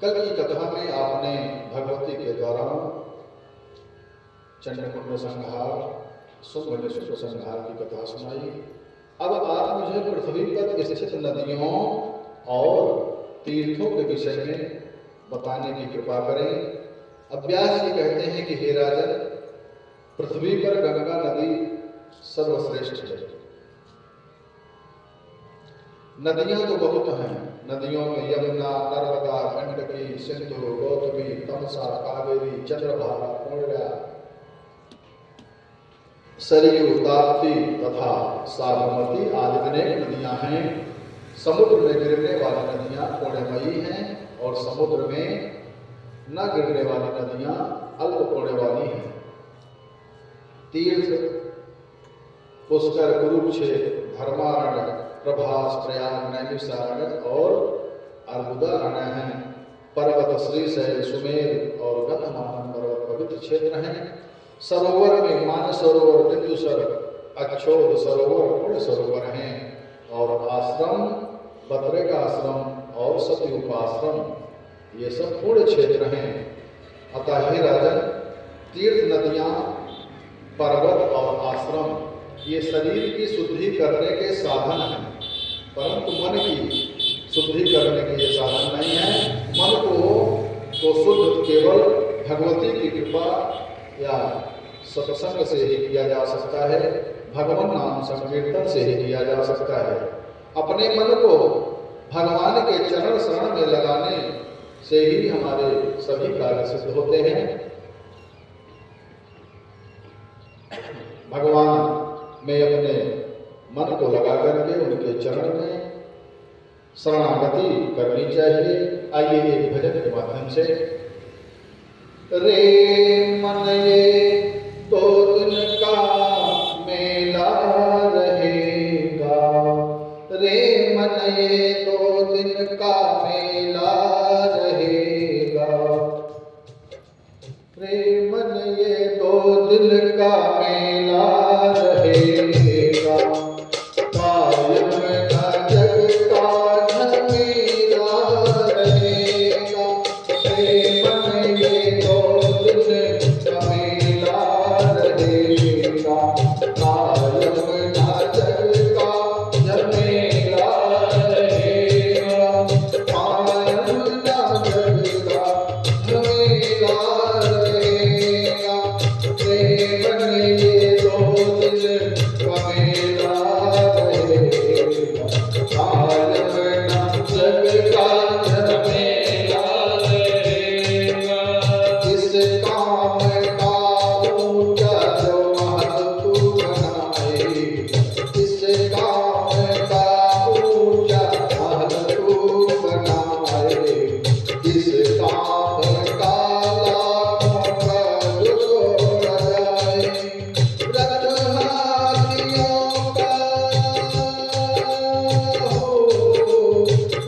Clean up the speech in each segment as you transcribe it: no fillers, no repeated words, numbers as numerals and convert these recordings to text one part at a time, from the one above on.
कल की कथा में आपने भगवती के द्वारा चंडकुंड संहार, शुंभ संहार की कथा सुनाई। अब आप मुझे पृथ्वी पर स्थित नदियों और तीर्थों के विषय में बताने की कृपा करें। अब व्यास जी कहते हैं कि हे राजन, पृथ्वी पर गंगा नदी सर्वश्रेष्ठ है। नदियां तो बहुत हैं, नदियों में यमुना, नर्मदा, गंडकी, सिंधु, गौतमी, तमसा, कावेरी, चंद्रभागा, पूर्णा, सरयू, ताप्ती तथा साबरमती आदि अनेक नदियां हैं। समुद्र में गिरने वाली नदियां पुण्यमयी हैं और समुद्र में न गिरने वाली नदियां अल्प पुण्य वाली हैं। तीर्थ पुष्कर, कुरुक्षेत्र, धर्मारण्य, प्रभास, प्रयाग, नैमिषारण्य और अर्बुदारण्य हैं। पर्वत श्रीशैल, सुमेर और गंधमादन पर्वत पवित्र क्षेत्र हैं। सरोवर में मानस सरोवर, बिंदुसर, अक्षोद सरोवर, पुण्य सरोवर हैं। और आश्रम बद्रिका आश्रम और सतयुपाश्रम, ये सब पुण्य क्षेत्र हैं। अतः हे राजन, तीर्थ, नदियां, पर्वत और आश्रम ये शरीर की शुद्धि करने के साधन हैं, परंतु मन की शुद्धि करने के ये साधन नहीं है। मन को तो शुद्ध केवल भगवती की कृपा या सत्संग से ही किया जा सकता है, भगवान नाम संकीर्तन से ही किया जा सकता है। अपने मन को भगवान के चरण शरण में लगाने से ही हमारे सभी कार्य सिद्ध होते हैं। भगवान में अपने मन को लगा करके उनके चरण में शरणागति करनी चाहिए। आइए एक भजन के माध्यम से। रे मन ये 2 दिन का मेला रहेगा, रे मन ये 2 दिन का मेला रहेगा, रे मन ये 2 दिन का मेला रहेगा, कायम का जग का झमेला रहेगा, रे मन ये 2 दिन का मेला रहेगा, कायम का जग का झमेला रहेगा, कायम का जग का झमेला रहेगा, रे मन ये 2 दिन का मेला रहेगा, कायम का जग का झमेला रहेगा। इस काम का ऊंचा जो महल तू बनाए, इस काम का ऊंचा महल तू बनाए, इस काम का लाखों का जोड़ा जाए, रथ हाथियों का हो,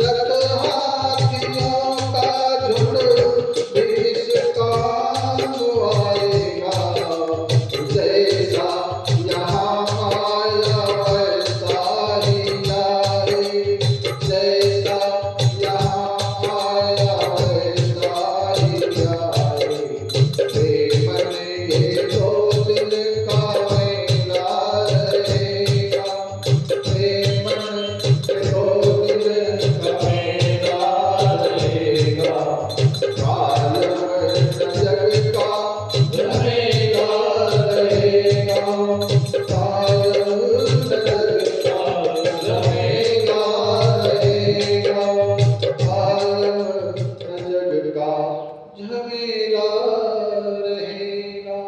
रथ हाथियों का झुंड इस काम आएगा, जैसा यहाँ आया वैसा ही जाए, जैसा यहाँ आया वैसा ही जाए, रे मन ये 2 दिन का मेला रहेगा, रे मन ये 2 दिन का मेला रहेगा, कायम जग का झमेला रहेगा, कायम जग का झमेला रहेगा, कायम जग का झमेला रहेगा।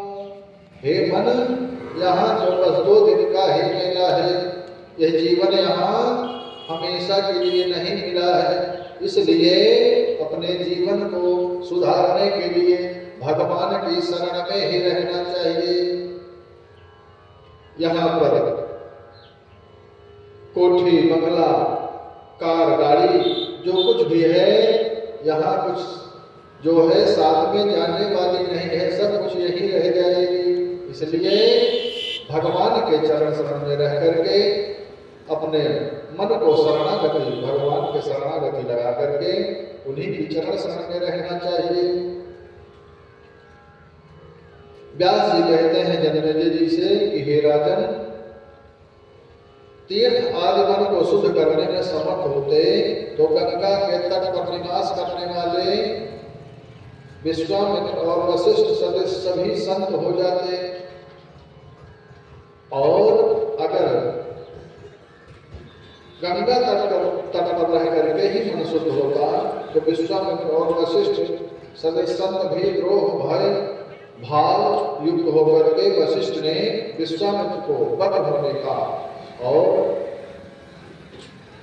हे मन, यहाँ जो बस 2 दिन का ही मेला है, यह जीवन यहाँ हमेशा के लिए नहीं मिला है। इसलिए अपने जीवन को सुधारने के लिए भगवान की शरण में ही रहना चाहिए। यहाँ पर कोठी, बंगला, कार, गाड़ी जो कुछ भी है, यहाँ कुछ जो है साथ में जाने वाली नहीं है, सब कुछ यही रह जाएगी। इसलिए भगवान के चरण शरण में रह करके अपने मन को शरणागति, भगवान के शरणागति लगा करके उन्हीं की चरण शरण में रहना चाहिए। व्यास जी कहते हैं जनमेजय जी से कि हे राजन, तीर्थ आदि मन को शुद्ध करने में समर्थ होते तो गंगा के तट पर निवास करने वाले विश्वामित्र और वशिष्ठ सदस्य सभी संत हो जाते, और अगर गंगा तट पर रह करके ही मन शुद्ध होता तो विश्वामित्र और वशिष्ठ सदस्य संत भी द्रोह भय भाव युक्त होकर के वशिष्ठ ने विश्वामित्र को बद्ध होने का और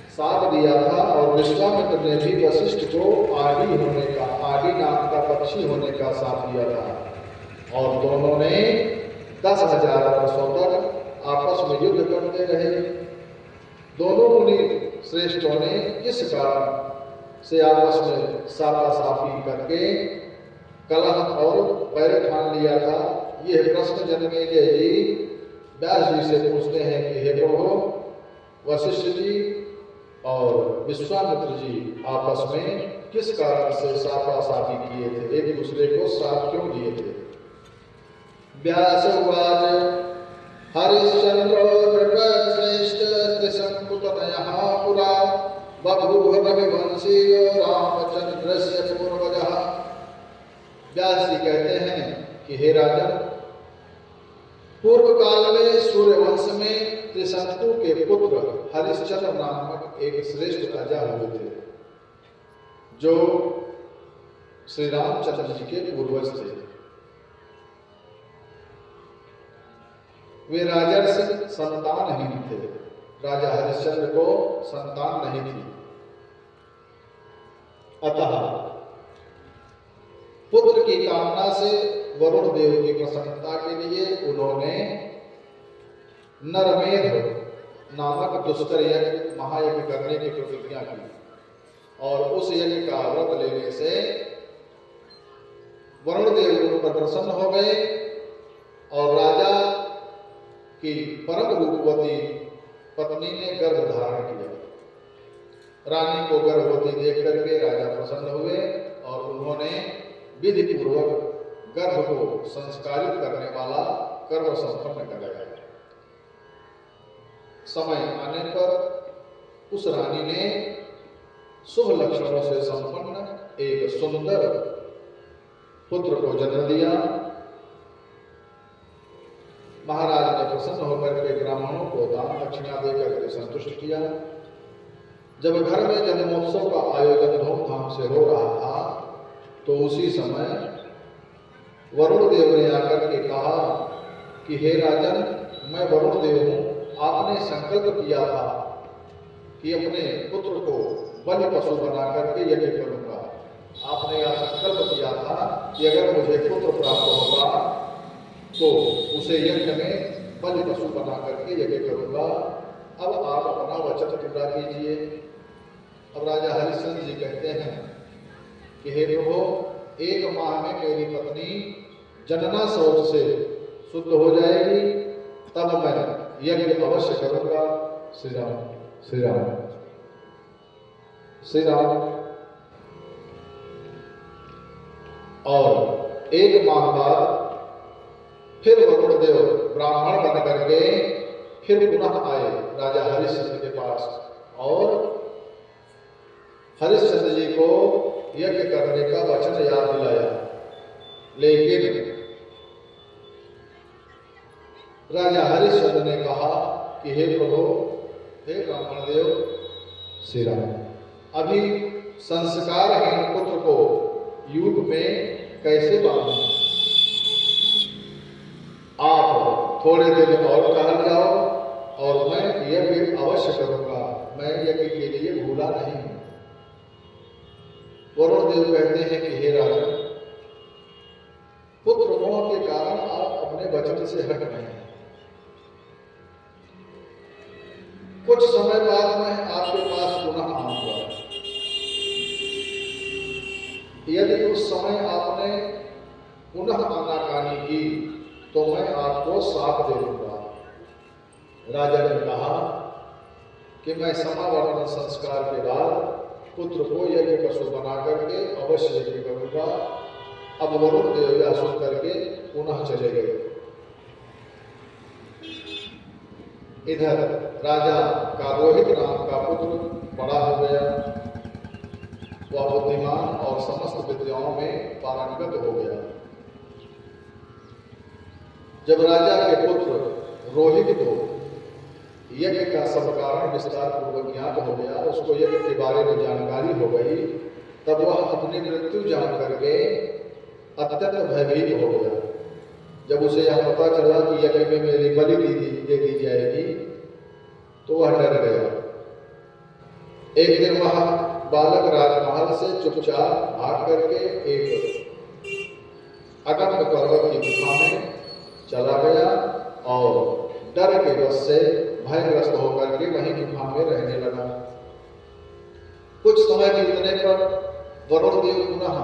साथ दिया था, और विश्वामित्र ने भी वशिष्ठ को आदि होने का, आदि नाम का पक्षी होने का साथ दिया था, और दोनों ने 10,000 वर्षों तक आपस में युद्ध करते रहे। दोनों मुनि श्रेष्ठों ने इस कारण से आपस में साफा-साफी करके कलह और पैर ठान लिया था। यह प्रश्न जनमेजय जी व्यास जी से पूछते हैं कि हे प्रभु, वशिष्ठ जी और विश्वामित्र जी आपस में किस कारण से साफा-साफी किए थे, एक दूसरे को साथ क्यों दिए थे? व्यास उवाच हरिश्चंद्रो नृपश्रेष्ठ त्रिशंकुतनयः पुरा बभूव रघुवंशीयो रामचंद्रस्य पूर्वजः। व्यास जी कहते हैं कि हे राजन, पूर्व काल में सूर्यवंश में त्रिशंकु के पुत्र हरिश्चंद्र नामक एक श्रेष्ठ राजा हुए थे, जो श्री रामचंद्र जी के पूर्वज थे। वे राजर्षि संतानहीन थे। राजा हरिश्चंद्र को संतान नहीं थी, अतः पुत्र की कामना से वरुण देव की प्रसन्नता के लिए उन्होंने नरमेध नामक दुष्कर यज्ञ महायज्ञ करने की प्रतिज्ञा की, और उस यज्ञ का व्रत लेने से वरुण देव उन पर प्रसन्न हो गए, और राजा की परम रूपवती पत्नी ने गर्भ धारण किया। रानी को गर्भवती देख करके राजा प्रसन्न हुए, और उन्होंने विधि पूर्वक गर्भ को संस्कारित करने वाला कर्म संपन्न कराया। समय आने पर उस रानी ने शुभ लक्षणों से संपन्न एक सुंदर पुत्र को जन्म दिया। महाराज ने प्रसन्न होकर के ब्राह्मणों को दान दक्षिणा देकर के संतुष्ट किया। जब घर में जन्मोत्सव का आयोजन धूमधाम से हो रहा था, तो उसी समय वरुण देव ने आकर के कहा कि हे राजन, मैं वरुण देव हूँ। आपने संकल्प किया था कि अपने पुत्र को बलि पशु बना करके यज्ञ करूंगा। आपने यह संकल्प किया था कि अगर मुझे पुत्र प्राप्त होगा तो उसे यज्ञ में बलि पशु बना करके यज्ञ करूंगा। अब आप अपना वचन पूरा कीजिए। अब राजा हरिश्चंद्र जी कहते हैं कि हे प्रभु, 1 माह में मेरी पत्नी जनना शौच से शुद्ध हो जाएगी, तब मैं यज्ञ अवश्य करूंगा। श्री राम श्री राम श्री राम। और 1 माह बाद फिर वरुण देव ब्राह्मण बन करके फिर पुनः आए राजा हरिश्चंद्र के पास, और हरिश्चंद्र जी को यज्ञ करने का वचन याद दिलाया। लेकिन राजा हरिश्चंद्र ने कहा कि हे प्रभु, हे ब्राह्मण देव, श्री राम, अभी संस्कारहीन पुत्र को युग में कैसे बांधूं? आप थोड़े दिन और टहल जाओ, और मैं यज्ञ अवश्य करूंगा। मैं यज्ञ के लिए भूला नहीं हूं। वरुण देव कहते हैं कि हे राजा, पुत्र मोह के कारण आप अपने वचन से हट रहे हैं। कुछ समय बाद मैं आपके पास पुनः आऊंगा। यदि उस समय आपने पुनः आनाकानी की तो मैं आपको साथ दे दूंगा। राजा ने कहा कि मैं समावर्तन संस्कार के बाद पुत्र को यज्ञ पशु बना करके अवश्य यज्ञ करूंगा। अब वरुण देव यह सुन करके पुनः चले गए। इधर राजा का रोहित नाम का पुत्र बड़ा हो गया। वह बुद्धिमान और समस्त विद्याओं में पारंगत हो गया। जब राजा के पुत्र रोहित को यज्ञ का सब कारण विस्तार पूर्वक ज्ञात हो गया, उसको यज्ञ के बारे में जानकारी हो गई, तब वह अपनी मृत्यु जान करके अत्यंत भयभीत हो गया। जब उसे यह पता चला कि यज्ञ में मेरी बलि दे दी जाएगी, तो वह डर गया। एक दिन वह बालक राजमहल से चुपचाप भाग करके एक अगम्य पर्वत की गुफा में चला गया और डर के वश से भयग्रस्त होकर के वहीं गुफा में रहने लगा। कुछ समय बीतने पर वरुण देव पुनः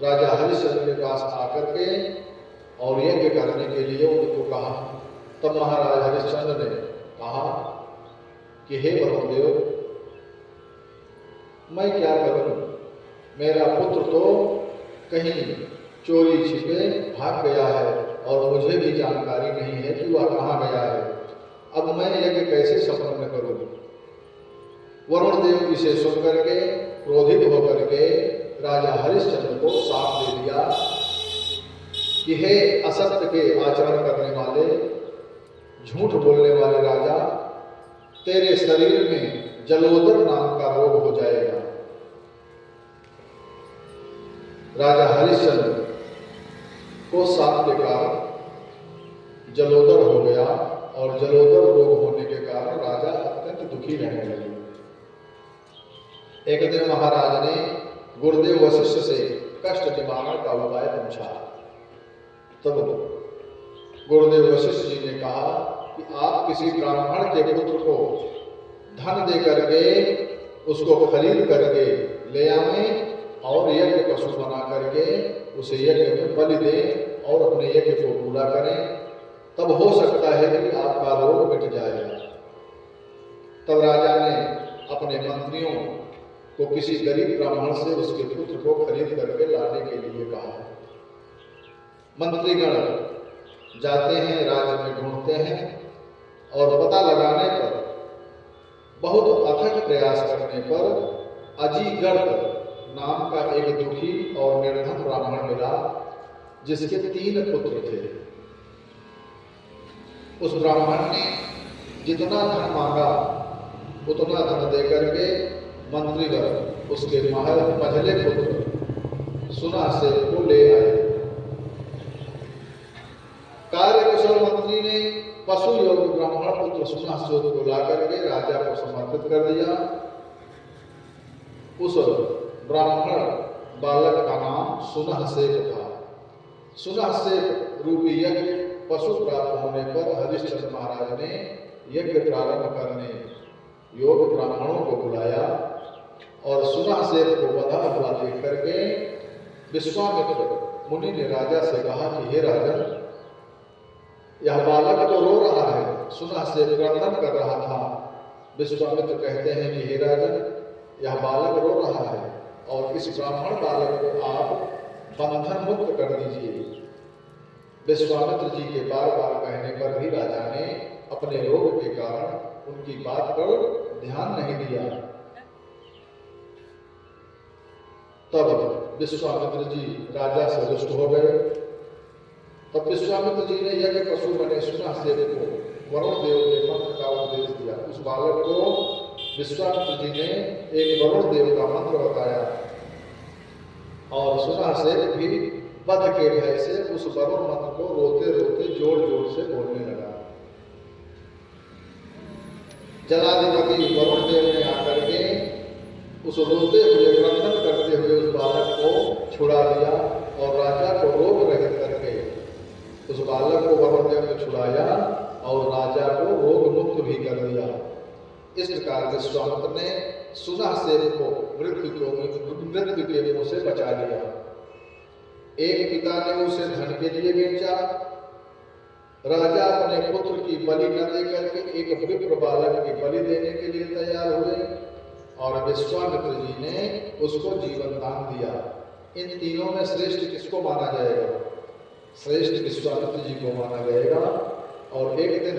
राजा हरिश्चंद्र के पास आकर के और यज्ञ करने के लिए उनको कहा। तब महाराज हरिश्चंद्र ने कहा कि हे वरुण देव, मैं क्या करूं? मेरा पुत्र तो कहीं चोरी छिपे भाग गया है और मुझे भी जानकारी नहीं है कि वह कहाँ गया है। अब मैं यज्ञ कैसे संपन्न करूं? वरुण देव इसे सुनकर के क्रोधित होकर के राजा हरिश्चंद्र को शाप दे दिया कि हे असत्य के आचरण करने वाले, झूठ बोलने वाले राजा, तेरे शरीर में जलोदर नाम का रोग हो जाएगा। राजा हरिश्चंद्र को शाप के कारण जलोदर हो गया और जलोदर रोग होने के कारण राजा अत्यंत दुखी रहने लगे। एक दिन महाराज ने गुरुदेव वशिष्ठ से कष्ट निवारण का उपाय पूछा। तब गुरुदेव वशिष्ठ जी ने कहा कि आप किसी ब्राह्मण के पुत्र को धन दे करके उसको खरीद करके ले आएं और यज्ञ पशु बना करके उसे यज्ञ में बलि दें और अपने यज्ञ को पूरा करें, तब हो सकता है कि आपका रोग मिट जाएगा। तब राजा ने अपने मंत्रियों को किसी गरीब ब्राह्मण से उसके पुत्र को खरीद करके लाने के लिए कहा। मंत्रीगण जाते हैं, राज्य में ढूंढते हैं और पता लगाने पर, बहुत अथक प्रयास करने पर अजीगर्त नाम का एक दुखी और निर्धन ब्राह्मण मिला जिसके 3 पुत्र थे। उस ब्राह्मण ने जितना धन मांगा उतना धन देकर के मंत्रीगण उसके मझले पुत्र सुनासेन को ले आए। कार्यकुशल मंत्री ने पशु योग्य ब्राह्मण पुत्र सुनासेन को ला करके राजा को समर्पित कर दिया। उस ब्राह्मण बालक का नाम सुनासेन था। सुनासेन रूपी यज्ञ पशु प्राप्त होने पर हरिश्चंद्र महाराज ने यज्ञ प्रारंभ करने योग ब्राह्मणों को बुलाया और सुनासेन को बधा हुआ देख करके विश्वामित्र मुनि ने राजा से कहा कि हे राजन, यह बालक तो रो रहा है। सुनासेन क्रंदन कर रहा था। विश्वामित्र कहते हैं कि हे राजन, यह बालक रो रहा है और इस ब्राह्मण बालक को आप बंधन मुक्त कर दीजिए। विश्वामित्र जी के बार बार कहने पर भी राजा ने अपने रोग के कारण उनकी बात पर ध्यान नहीं दिया। तब विश्वामित्र जी राजा से रुष्ट हो गए। तब विश्वामित्र जी ने यज्ञ पशु बने सुनासेन को वरुण देव के मंत्र का उपदेश दिया। उस बालक को विश्वामित्र जी ने एक वरुण देव का मंत्र बताया और सुनासेन भी वध के भय से उस वरुण मंत्र को रोते रोते जोर जोर से बोलने लगा। जलाधिपति वरुण देव ने आकर के उस रोते हुए क्रंदन करते हुए उस बालक को छुड़ा दिया और राजा को रोग रहित करके उस बालक को वरुण देव ने छुड़ाया और राजा को रोग मुक्त भी कर दिया। इस प्रकार विश्वामित्र ने सुनासेन को मृत्यु के मुंह से बचा लिया। एक पिता ने उसे धन के लिए बेचा, राजा अपने पुत्र की बलि न दे करके एक विप्र बालक की बलि देने के लिए तैयार हुए और विश्वामित्र जी ने उसको जीवन दान दिया। इन तीनों में श्रेष्ठ किसको माना जाएगा? श्रेष्ठ विश्वामित्र जी को माना जाएगा। और एक दिन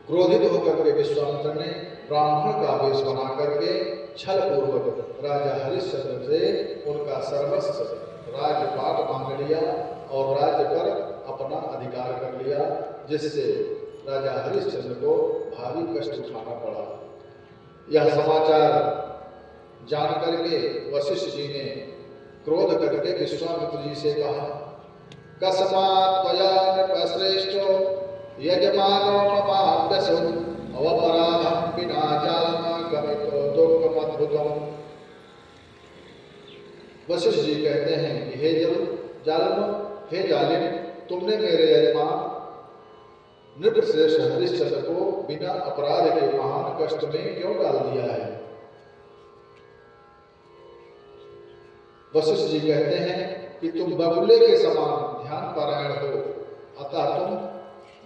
क्रोधित होकर के विश्वामित्र ने ब्राह्मण का वेश बना करके छल पूर्वक राजा हरिश्चंद्र से उनका सर्वस्व राजपाट मांग लिया और राज्य पर अपना अधिकार कर लिया, जिससे राजा हरिश्चंद्र को भारी कष्ट उठाना पड़ा। यह समाचार जान करके वशिष्ठ जी ने क्रोध करके विश्वामित्र जी से कहा, कस्मात् त्वया नृपश्रेष्ठो यजमानो ममाप्यसो अवपराधं विना जालम गमितो दुःखमद्भुतम्। वशिष्ठ जी कहते हैं कि हे जालिम, तुमने मेरे यजमान नृपश्रेष्ठ हरिश्चंद्र को बिना अपराध के महान कष्ट में क्यों डाल दिया है? वशिष्ठ जी कहते हैं कि तुम बगुले के समान ध्यान परायण हो, अतः तुम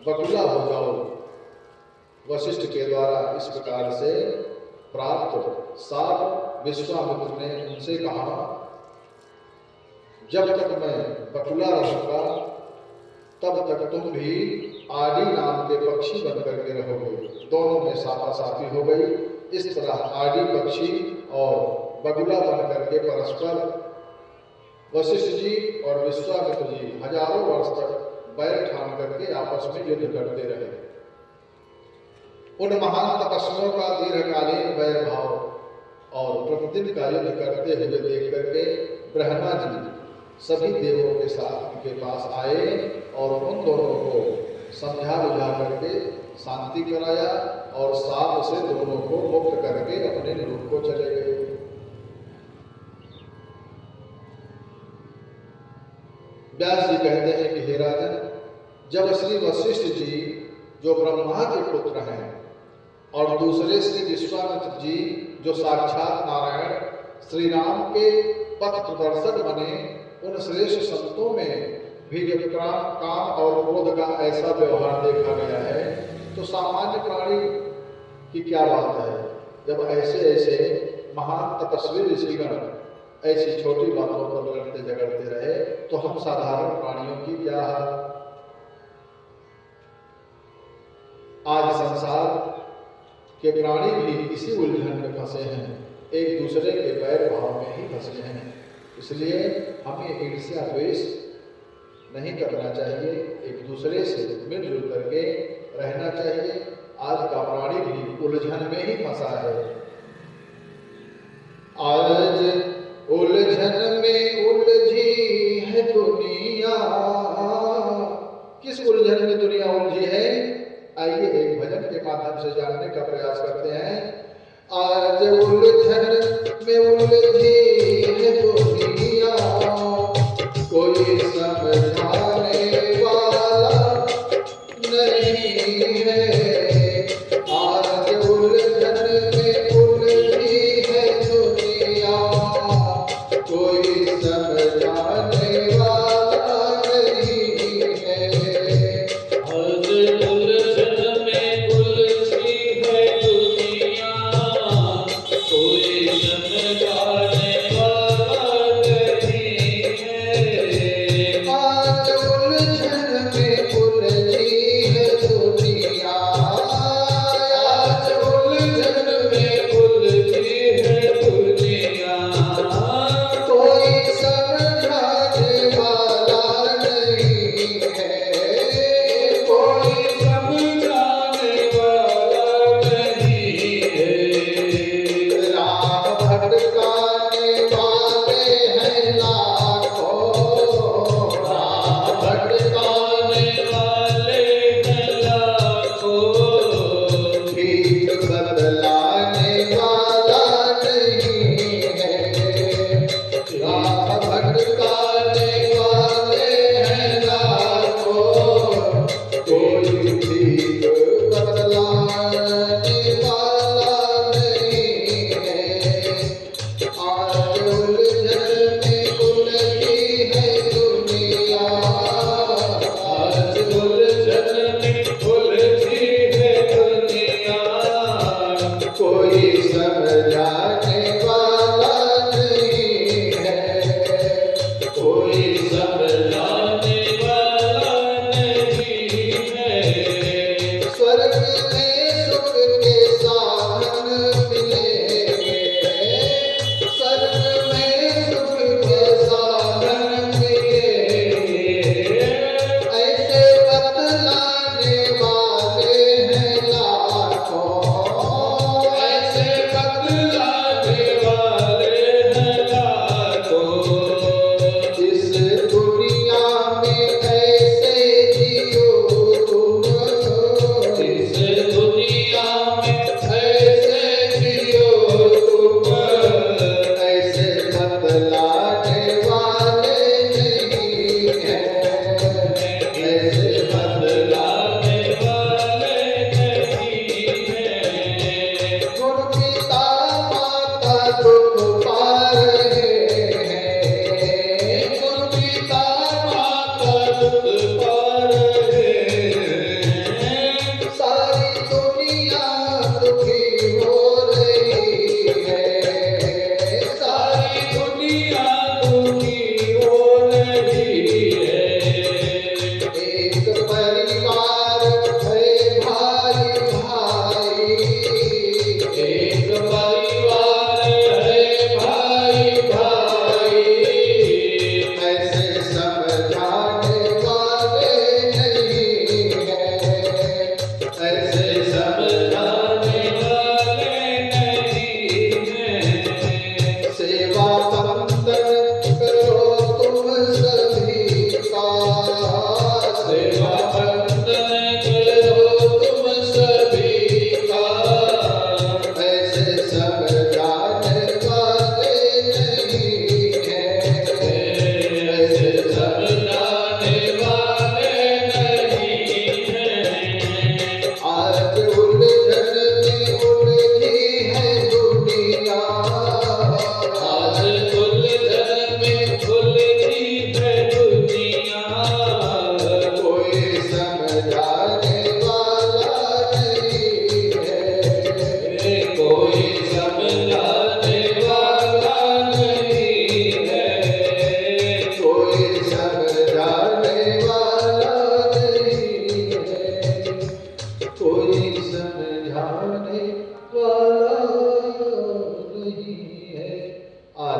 बगुला हो जाओ। वशिष्ठ के द्वारा इस प्रकार से प्राप्त साप विश्वामित्र ने उनसे कहा, जब तक मैं बगुला रहूंगा तब तक तुम भी आदि नाम के पक्षी बन करके रहोगे। दोनों में साफासाफी हो गई। इस तरह आदि पक्षी और बगुला बन करके परस्पर वशिष्ठ जी और विश्वामित्र जी हजारों वर्ष तक बैर ठान करके आपस में युद्ध करते रहे। उन महान तपस्वियों का दीर्घकालीन वैर भाव और प्रतिदिन का युद्ध करते हुए देख करके ब्रह्मा जी सभी देवों के साथ उनके पास आए और उन दोनों को समझा बुझा करके शांति कराया और साप से दोनों को मुक्त करके अपने लोक को चले गए। व्यास जी कहते हैं कि हे राजन, जब श्री वशिष्ठ जी जो ब्रह्मा के पुत्र हैं और दूसरे श्री विश्वामित्र जी जो साक्षात नारायण श्री राम के पथ प्रदर्शक बने, उन श्रेष्ठ संतों में भी जब काम और क्रोध का ऐसा व्यवहार देखा गया है, तो सामान्य प्राणी की क्या बात है? जब ऐसे ऐसे महान तपस्वी ऋषिगण ऐसी छोटी बातों पर लड़ते झगड़ते रहे, तो हम साधारण प्राणियों की क्या हाल? आज संसार के प्राणी भी इसी उलझन में फंसे हैं, एक दूसरे के बैर भाव में ही फंसे हैं। इसलिए हमें ईर्ष्या द्वेष नहीं करना चाहिए, एक दूसरे से मिलजुल करके रहना चाहिए। आज का प्राणी भी उलझन में ही फंसा है। आज उलझन में उलझी है दुनिया। किस उलझन में दुनिया उलझी है? आइए एक भजन के माध्यम से जानने का प्रयास करते हैं। आज उलझन में उलझी है दुनिया, कोई समझाने वाला नहीं है। आज उलझन में उलझी है दुनिया, कोई समझाने वाला नहीं है। आज उलझन में उलझी है दुनिया, कोई समझाने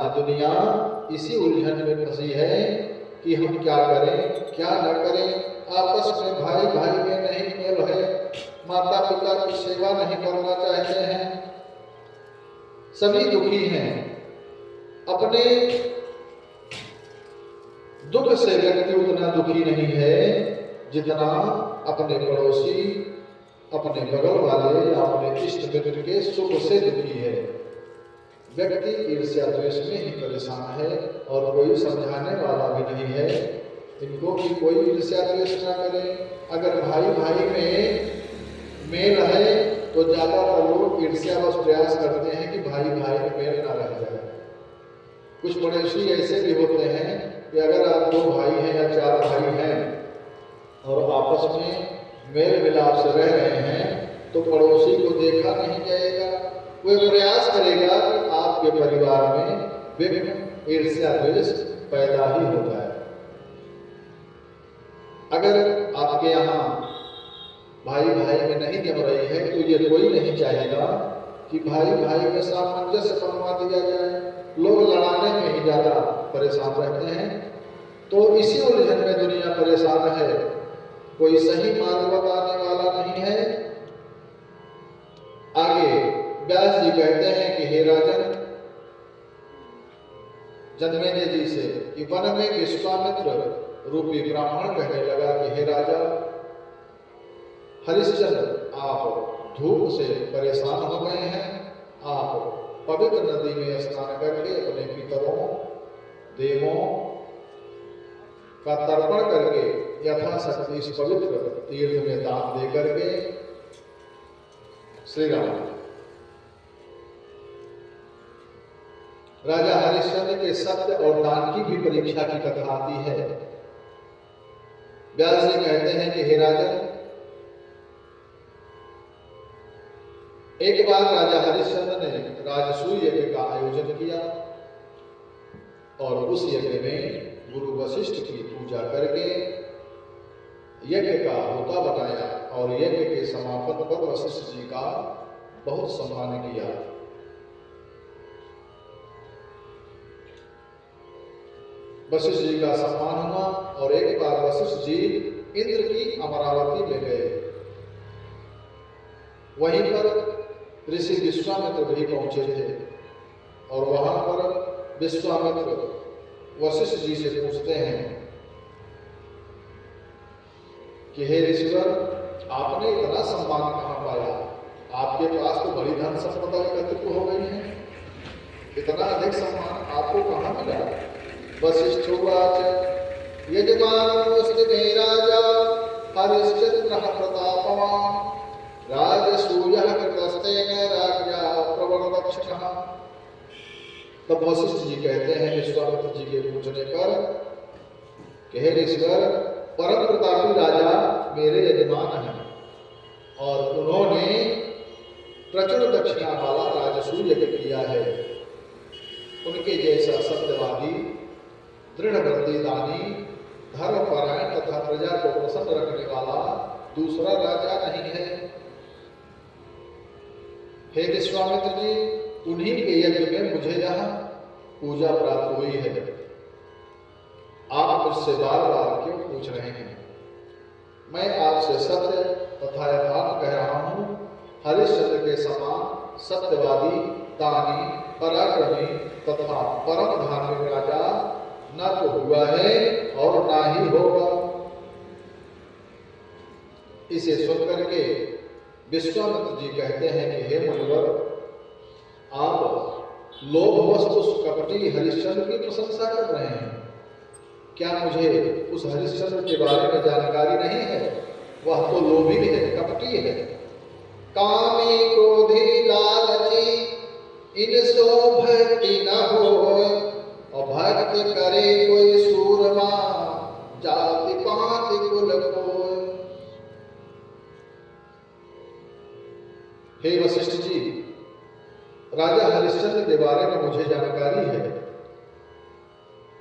आज दुनिया इसी उलझन में फंसी है कि हम क्या करें क्या न करें। आपस में भाई भाई में नहीं मेल है, माता पिता की सेवा नहीं करना चाहते हैं, सभी दुखी हैं। अपने दुख से व्यक्ति उतना दुखी नहीं है जितना अपने पड़ोसी, अपने बगल वाले या अपने इष्ट मित्र के सुख से दुखी है। व्यक्ति ईर्ष्या द्वेष में ही परेशान है और कोई समझाने वाला भी नहीं है इनको कि कोई ईर्ष्या द्वेष ना करे। अगर भाई भाई में मेल है तो ज्यादातर लोग ईर्ष्यावश प्रयास करते हैं कि भाई भाई में मेल ना रह जाए। कुछ पड़ोसी ऐसे भी होते हैं कि अगर आप 2 भाई हैं या 4 भाई हैं और आपस में मेल मिलाप से रह रहे हैं तो पड़ोसी को देखा नहीं जाएगा, वह प्रयास करेगा कि आपके परिवार में विघ्न ईर्ष्या द्वेष पैदा ही होता है। अगर आपके यहाँ भाई भाई में नहीं जम रही है तो ये कोई नहीं चाहेगा कि भाई भाई में सामंजस्य बनवा दिया जाए। लोग लड़ाने में ही ज्यादा परेशान रहते हैं। तो इसी उलझन में दुनिया परेशान है, कोई सही मार्ग बताने वाला नहीं है। आगे व्यास जी कहते हैं कि हे राजन, जनमेजय जी से कि वन में विश्वामित्र रूपी ब्राह्मण कहने लगा कि हे राजा, हरिश्चंद्र आप धूप से परेशान हो गए हैं, आप पवित्र नदी में स्नान करके अपने पितरों देवों का तर्पण करके यथाशक्ति इस पवित्र तीर्थ में दान दे करके श्री राम। राजा हरिश्चंद्र के सत्य और दान की भी परीक्षा की कथा आती है। व्यास जी कहते हैं कि हे राजन, एक बार राजा हरिश्चंद्र ने राजसूय यज्ञ का आयोजन किया और उस यज्ञ में गुरु वशिष्ठ की पूजा करके यज्ञ का होता बनाया और यज्ञ के समापन पर वशिष्ठ जी का बहुत सम्मान किया। वशिष्ठ जी का सम्मान हुआ और एक बार वशिष्ठ जी इंद्र की अमरावती में गए। वहीं पर ऋषि विश्वामित्र भी पहुंचे थे और वहां पर विश्वामित्र वशिष्ठ जी से पूछते हैं कि हे ऋषिवर, आपने इतना सम्मान कहां पाया? आपके पास तो बड़ी धन संपदा एकत्रित हो गई है, इतना अधिक सम्मान आपको कहां मिला? वशिष्ठ उवाच यजमानोऽस्ति मे राजा हरिश्चन्द्रः प्रतापवान् राजसूयः कृतस्तेन राज्ञा प्रवरदक्षिणः। तब वशिष्ठ जी कहते हैं विश्वामित्र जी के पूछने पर कि हे ऋषिवर, परम प्रतापी राजा मेरे यजमान हैं और उन्होंने प्रचुर दक्षिणा वाला राजसूय यज्ञ किया है। उनके जैसा सत्यवादी, दृढ़व्रती दानी, धर्मपरायण तथा प्रजा को प्रसन्न रखने वाला दूसरा राजा नहीं है। हे विश्वामित्र जी, उन्हीं के यज्ञ में मुझे यहाँ पूजा प्राप्त हुई है। आप मुझसे बार बार क्यों पूछ रहे हैं? मैं आपसे सत्य तथा यथार्थ कह रहा हूँ। हरिश्चंद्र के समान सत्यवादी, दानी, पराक्रमी तथा परम धार्मिक राजा न तो हुआ है और ना ही होगा। इसे सुनकर के विश्वामित्र जी कहते हैं कि हे मुनिवर, आप लोभवश उस कपटी हरिश्चंद्र की प्रशंसा कर रहे हैं। क्या मुझे उस हरिश्चंद्र के बारे में जानकारी नहीं है? वह तो लोभी है, कपटी है। कामी क्रोधी लालची इन सो भक्ति न हो, और भक्त करे कोई सूरमा जाति पाति कुल कोय। हे वशिष्ठ जी, राजा हरिश्चंद्र के बारे में मुझे जानकारी है।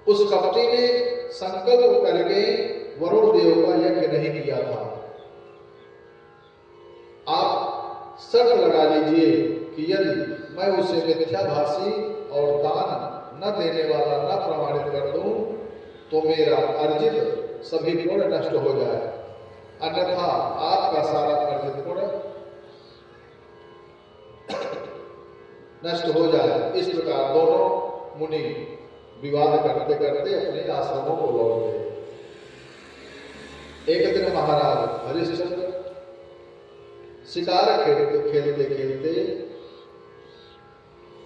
उस कपटी ने संकल्प करके वरुण देव का यज्ञ नहीं किया था। आप शर्त लगा लीजिए कि यदि मैं उसे मिथ्याभाषी और दान न देने वाला न प्रमाणित कर दूं तो मेरा अर्जित सभी गुण नष्ट हो जाए, अन्यथा आपका सारा अर्जित गुण नष्ट हो जाए। इस प्रकार दोनों मुनि विवाद करते करते अपने आश्रमों को लौट गए। एक दिन महाराज हरिश्चंद्र शिकार खेलते खेलते खेलते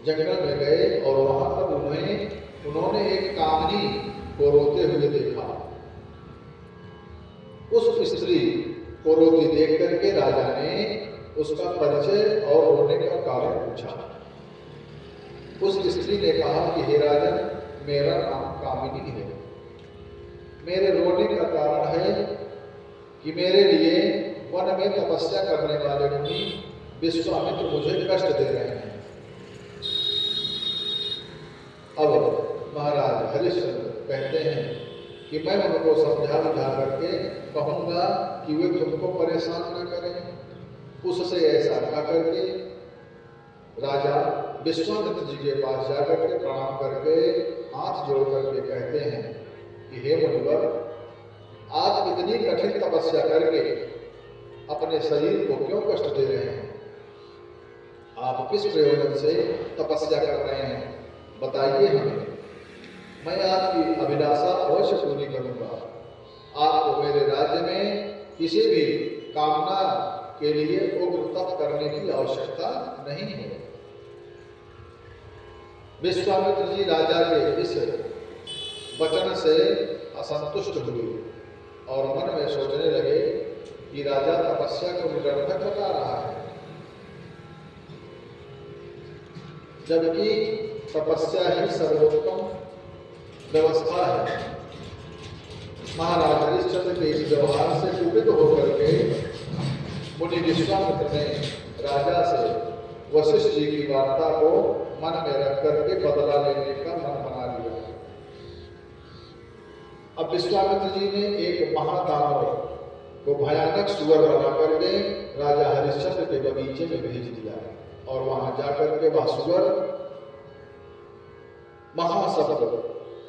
जंगल में गए और वहां पर उन्होंने एक कामनी को रोते हुए देखा। उस स्त्री को रोती देख करके राजा ने उसका परिचय और रोने का कारण पूछा। उस स्त्री ने कहा कि हे राजन, मेरा नाम कामिनी है। मेरे रोने का कारण है कि मेरे लिए वन में तपस्या करने वाले मुनि विश्वामित्र मुझे कष्ट दे रहे हैं। अब महाराज हरिश्चंद्र कहते हैं कि मैं उनको समझा बुझा करके कहूंगा कि वे तुमको परेशान न करें। उससे ऐसा कह करके राजा विश्वामित्र जी के पास जाकर के प्रणाम करके हाथ जोड़ करके कहते हैं कि हे मुनिवर, आप इतनी कठिन तपस्या करके अपने शरीर को क्यों कष्ट दे रहे हैं? आप किस प्रयोजन से तपस्या कर रहे हैं, बताइए हमें। मैं आपकी अभिलाषा अवश्य पूरी करूंगा। आपको मेरे राज्य में किसी भी कामना के लिए उग्र तप करने की आवश्यकता नहीं है। विश्वामित्र जी राजा के इस वचन से असंतुष्ट हुए और मन में सोचने लगे कि राजा तपस्या को निरर्थक बता रहा है, जबकि तपस्या ही सर्वोत्तम व्यवस्था है। महाराज हरिश्चंद्र के इस व्यवहार से कुपित होकर के मुनि विश्वामित्र ने राजा से वशिष्ठ जी की वार्ता को मन में रख करके बदला लेने का मन बना लिया। अब विश्वामित्र जी ने एक महादानव को भयानक सुअर बना करके राजा हरिश्चंद्र के बगीचे में भेज दिया और वहां जाकर के वह सुअर महाशब्द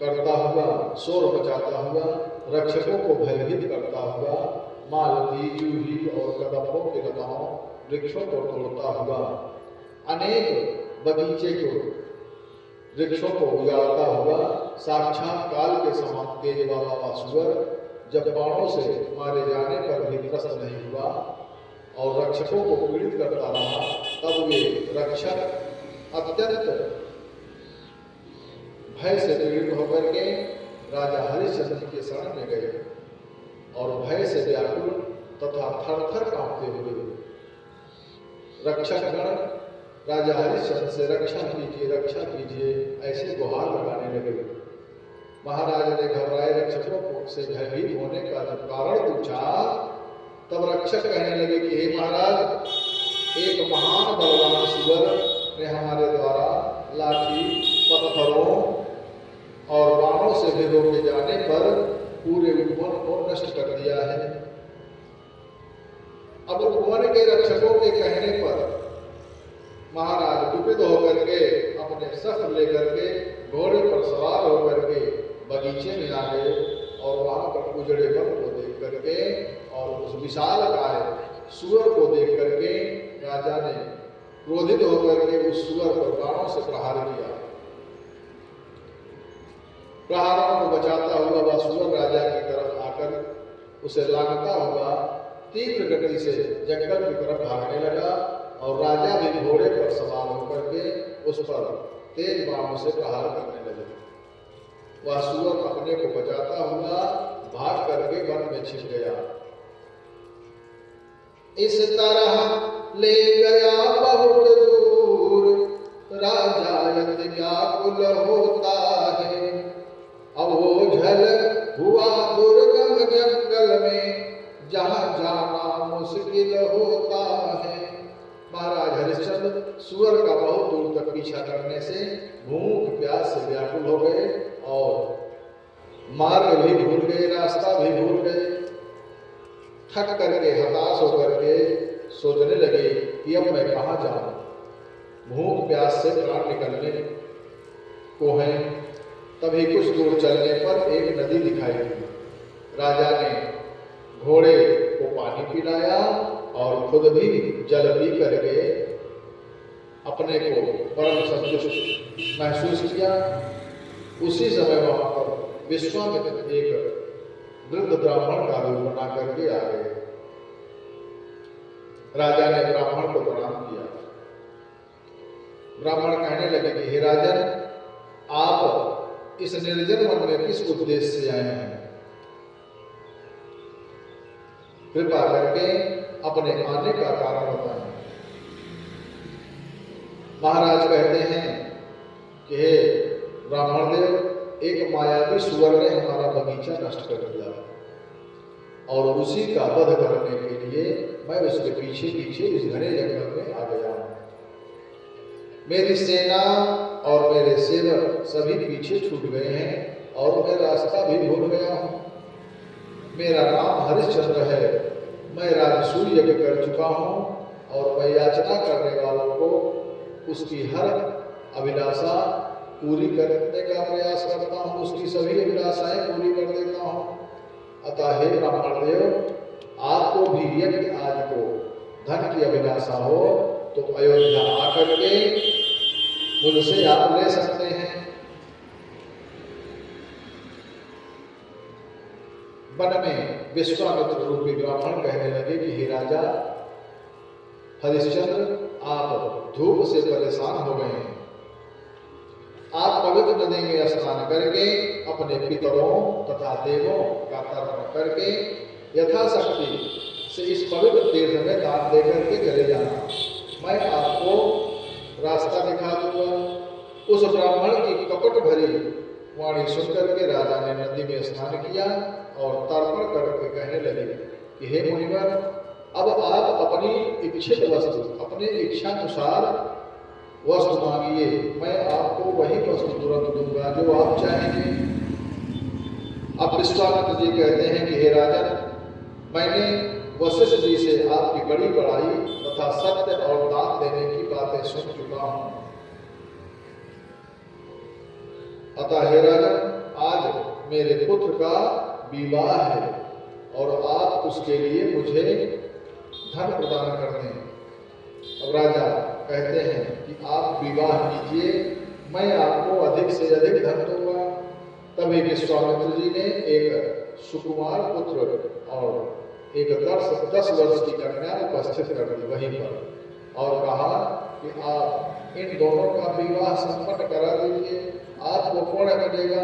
करता हुआ, शोर मचाता हुआ, रक्षकों को भयभीत करता हुआ मालती, जूही और कदम्बों के लताओं वृक्षों को तोड़ता हुआ अनेक बगीचे को वृक्षों को उजाड़ता हुआ साक्षात काल के समान तेज वाला वह सुअर जब बाणों से मारे जाने पर भी त्रस्त नहीं हुआ और रक्षकों को पीड़ित करता रहा, तब वे रक्षक अत्यंत भय से पीड़ित होकर के राजा हरिश्चंद्र के शरण में गए और भय से व्याकुल तथा थर-थर कांपते हुए रक्षकगण राजा हरिश्चंद्र से रक्षा कीजिए ऐसे गुहार लगाने लगे। महाराज ने घबराए रक्षकों से भयभीत होने का जब कारण पूछा, तब रक्षक कहने लगे कि हे महाराज, एक महान बलवान सुअर ने हमारे द्वारा लाठी, पत्थरों और बाणों से भी रोके जाने पर पूरे वन को नष्ट कर दिया है। अब वन के रक्षकों के कहने पर महाराज कुपित होकर के अपने शस्त्र लेकर के घोड़े पर सवार होकर के बगीचे में आ गए और वहां पर उजड़े वन को देख करके और उस विशाल काय सुअर को देख करके राजा ने क्रोधित होकर के उस सुअर पर बाणों से प्रहार किया। प्रहारों को बचाता हुआ वह सुअर राजा की तरफ आकर उसे लांघता हुआ तीव्र गति से जंगल की तरफ भागने लगा और राजा भी घोड़े पर सवार होकर के उस पर तेज बाणों से प्रहार करने लगे। वह सुअर अपने को बचाता हुआ भाग करके वन में छिप गया। इस तरह ले गया बहुत दूर, राजा यदि व्याकुल होता है, अवोझल हुआ दुर्गम जंगल में, जहां जाना मुश्किल होता है। महाराज हरिश्चंद्र सुअर का बहुत दूर तक पीछा करने से भूख प्यास से व्याकुल हो गए और मार्ग भी भूल गए, रास्ता भी भूल गए। थक करके हताश होकर के सोचने लगे कि अब मैं कहाँ जाऊं। भूख प्यास से प्राण निकलने को हैं। तभी कुछ दूर चलने पर एक नदी दिखाई दी। राजा ने घोड़े को पानी पिलाया और खुद भी जल पी करके अपने को परम संतुष्ट महसूस किया। उसी समय वहां पर विश्वामित्र एक वृद्ध ब्राह्मण का रूप बना करके आ गए। राजा ने ब्राह्मण को प्रणाम किया। ब्राह्मण कहने लगे कि हे राजन, आप इस निर्जन वन में किस उद्देश्य से आए हैं? कृपा करके अपने आने का कारण बताएं। महाराज कहते हैं कि हे ब्राह्मण देव, एक मायावी सुअर ने हमारा बगीचा नष्ट कर दिया और उसी का वध करने के लिए मैं उसके पीछे पीछे इस घने जंगल में आ गया हूं। मेरी सेना और मेरे सेवक सभी पीछे छूट गए हैं और मैं रास्ता भी भूल गया हूं। मेरा नाम हरिश्चंद्र है। मैं राजसूय यज्ञ कर चुका हूं और मैं याचना करने वालों को उसकी हर अभिलाषा पूरी करने का प्रयास करता हूं, उसकी सभी अभिलाषाएं पूरी कर देता हूं। अतः हे ब्राह्मण देव, आपको भी यज्ञ आदि को धन की अभिलाषा हो तो अयोध्या आकर के मुझसे आप ले सकते हैं। वन में विश्वामित्र रूपी ब्राह्मण कहने लगे कि हे राजा हरिश्चंद्र, आप धूप से परेशान हो गए हैं। आप पवित्र नदी में स्नान करके अपने पितरों तथा देवों का तर्पण करके यथाशक्ति से इस पवित्र तीर्थ में दान दे करके चले जाना। मैं आपको रास्ता दिखा दूंगा। उस ब्राह्मण की कपट भरी वाणी सुनकर के राजा ने नदी में स्नान किया और तर्पण करके कहने लगे कि हे मुनिवर, अब आप अपनी इच्छित वस्तु अपने इच्छानुसार वस्तु मांगिए, मैं आपको वही वस्तु तुरंत दूंगा जो आप चाहेंगे। अब विश्वामित्र जी कहते हैं कि हे राजन, मैंने वशिष्ठ जी से आपकी बड़ी बड़ाई तथा सत्य और दान देने की बातें सुन चुका हूं। अतः हे राजन, आज मेरे पुत्र का विवाह है और आप उसके लिए मुझे धन प्रदान कर दें। अब राजा कहते हैं कि आप विवाह कीजिए, मैं आपको अधिक से अधिक धन दूंगा। तभी विश्वामित्र जी ने एक सुकुमार पुत्र और एक 10 वर्ष की कन्या उपस्थित कर दी वहीं पर और कहा कि आप इन दोनों का विवाह संपन्न करा दीजिए, आपको पुण्य मिलेगा।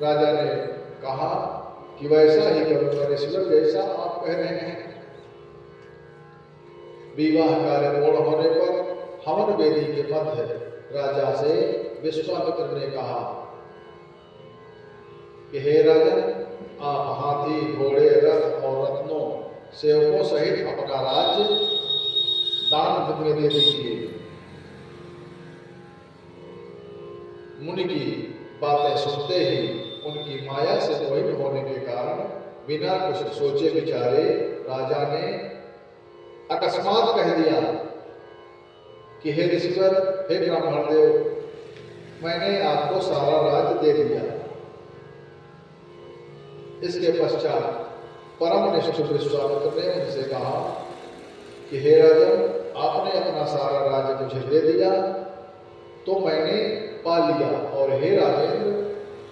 राजा ने कहा कि वैसा ही करूंगा ऋषिवर, जैसा आप कह रहे हैं। विवाह कार्य पूर्ण होने पर हवन वेदी के मध्य राजा से विश्वामित्र ने कहा कि हे राजन, आप हाथी, घोड़े, रथ और रत्नों सेवकों सहित अपना राज्य दान में दे दीजिए। मुनि की बातें सुनते ही उनकी माया से मोहित होने के कारण बिना कुछ सोचे विचारे राजा ने अकस्मात कह दिया कि हे ऋषिवर, हे ब्राह्मण देव, मैंने आपको सारा राज्य दे दिया। इसके पश्चात परम निष्ठुर विश्वामित्र ने उनसे कहा कि हे राजन, आपने अपना सारा राज्य मुझे दे दिया तो मैंने पा लिया, और हे राजेंद्र,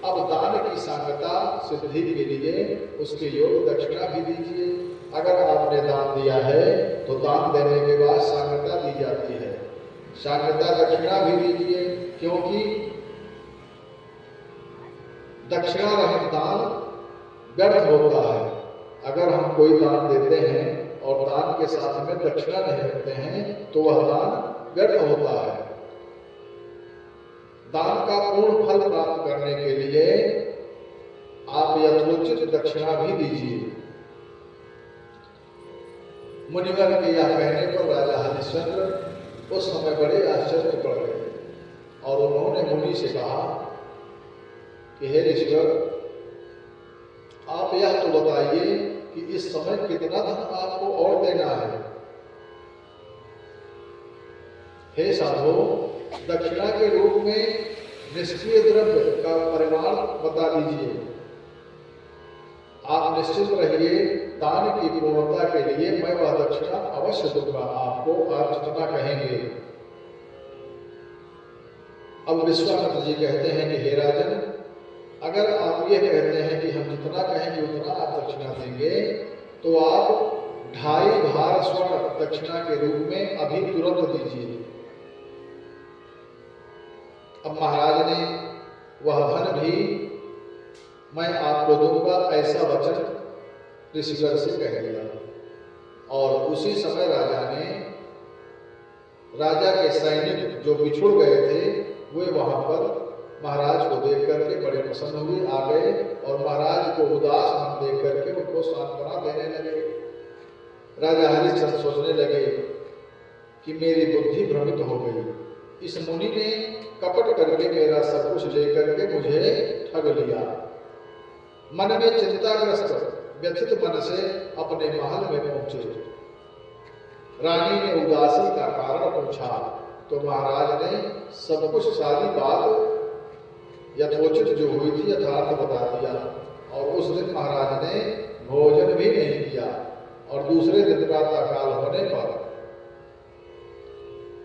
अब दान की सांगता सिद्धि के लिए उसके योग दक्षिणा भी दीजिए। अगर आपने दान दिया है तो दान देने के बाद सांगता दी जाती है, सांगता दक्षिणा भी दीजिए, क्योंकि दक्षिणा रहित दान व्यर्थ होता है। अगर हम कोई दान देते हैं और दान के साथ में दक्षिणा नहीं रखते हैं तो वह दान व्यर्थ होता है। दान का पूर्ण फल प्राप्त करने के लिए आप यथोचित दक्षिणा भी दीजिए। मुनिवर के यह कहने पर राजा हरिश्चंद्र उस समय बड़े आश्चर्य पड़ गए और उन्होंने मुनि से कहा कि हे ऋषिवर, आप यह तो बताइए कि इस समय कितना धन आपको और देना है। हे साधो, दक्षिणा के रूप में निष्क्रिय द्रव्य का परिमाण बता दीजिए। आप निश्चित रहिए, दान की पूर्णता के लिए मैं वह दक्षिणा अवश्य दूंगा आपको, आप जितना कहेंगे। अब विश्वामित्र जी कहते हैं कि हे राजन, अगर आप ये कहते हैं कि हम जितना कहेंगे उतना आप दक्षिणा देंगे, तो आप 2.5 भार स्वर्ण दक्षिणा के रूप में अभी तुरंत दीजिए। अब महाराज ने वह धन भी मैं आपको दूंगा ऐसा वचन ऋषिगढ़ से कह दिया। और उसी समय राजा के सैनिक जो बिछुड़ गए थे वे वहां पर महाराज को देख करके बड़े प्रसन्न हुए, आ गए और महाराज को उदास मन देख करके उनको सांत्वना देने लगे। राजा हरिश्चंद्र सोचने लगे कि मेरी बुद्धि भ्रमित हो गई, इस मुनि ने कपट करके मेरा सब कुछ लेकर के मुझे ठग लिया। मन में चिंताग्रस्त व्यथित मन से अपने महल में पहुंचे। रानी ने उदासी का कारण पूछा तो महाराज ने सब कुछ सारी बात यथोचित जो हुई थी यथार्थ बता दिया। और उस दिन महाराज ने भोजन भी नहीं किया और दूसरे दिन प्रातः काल होने पर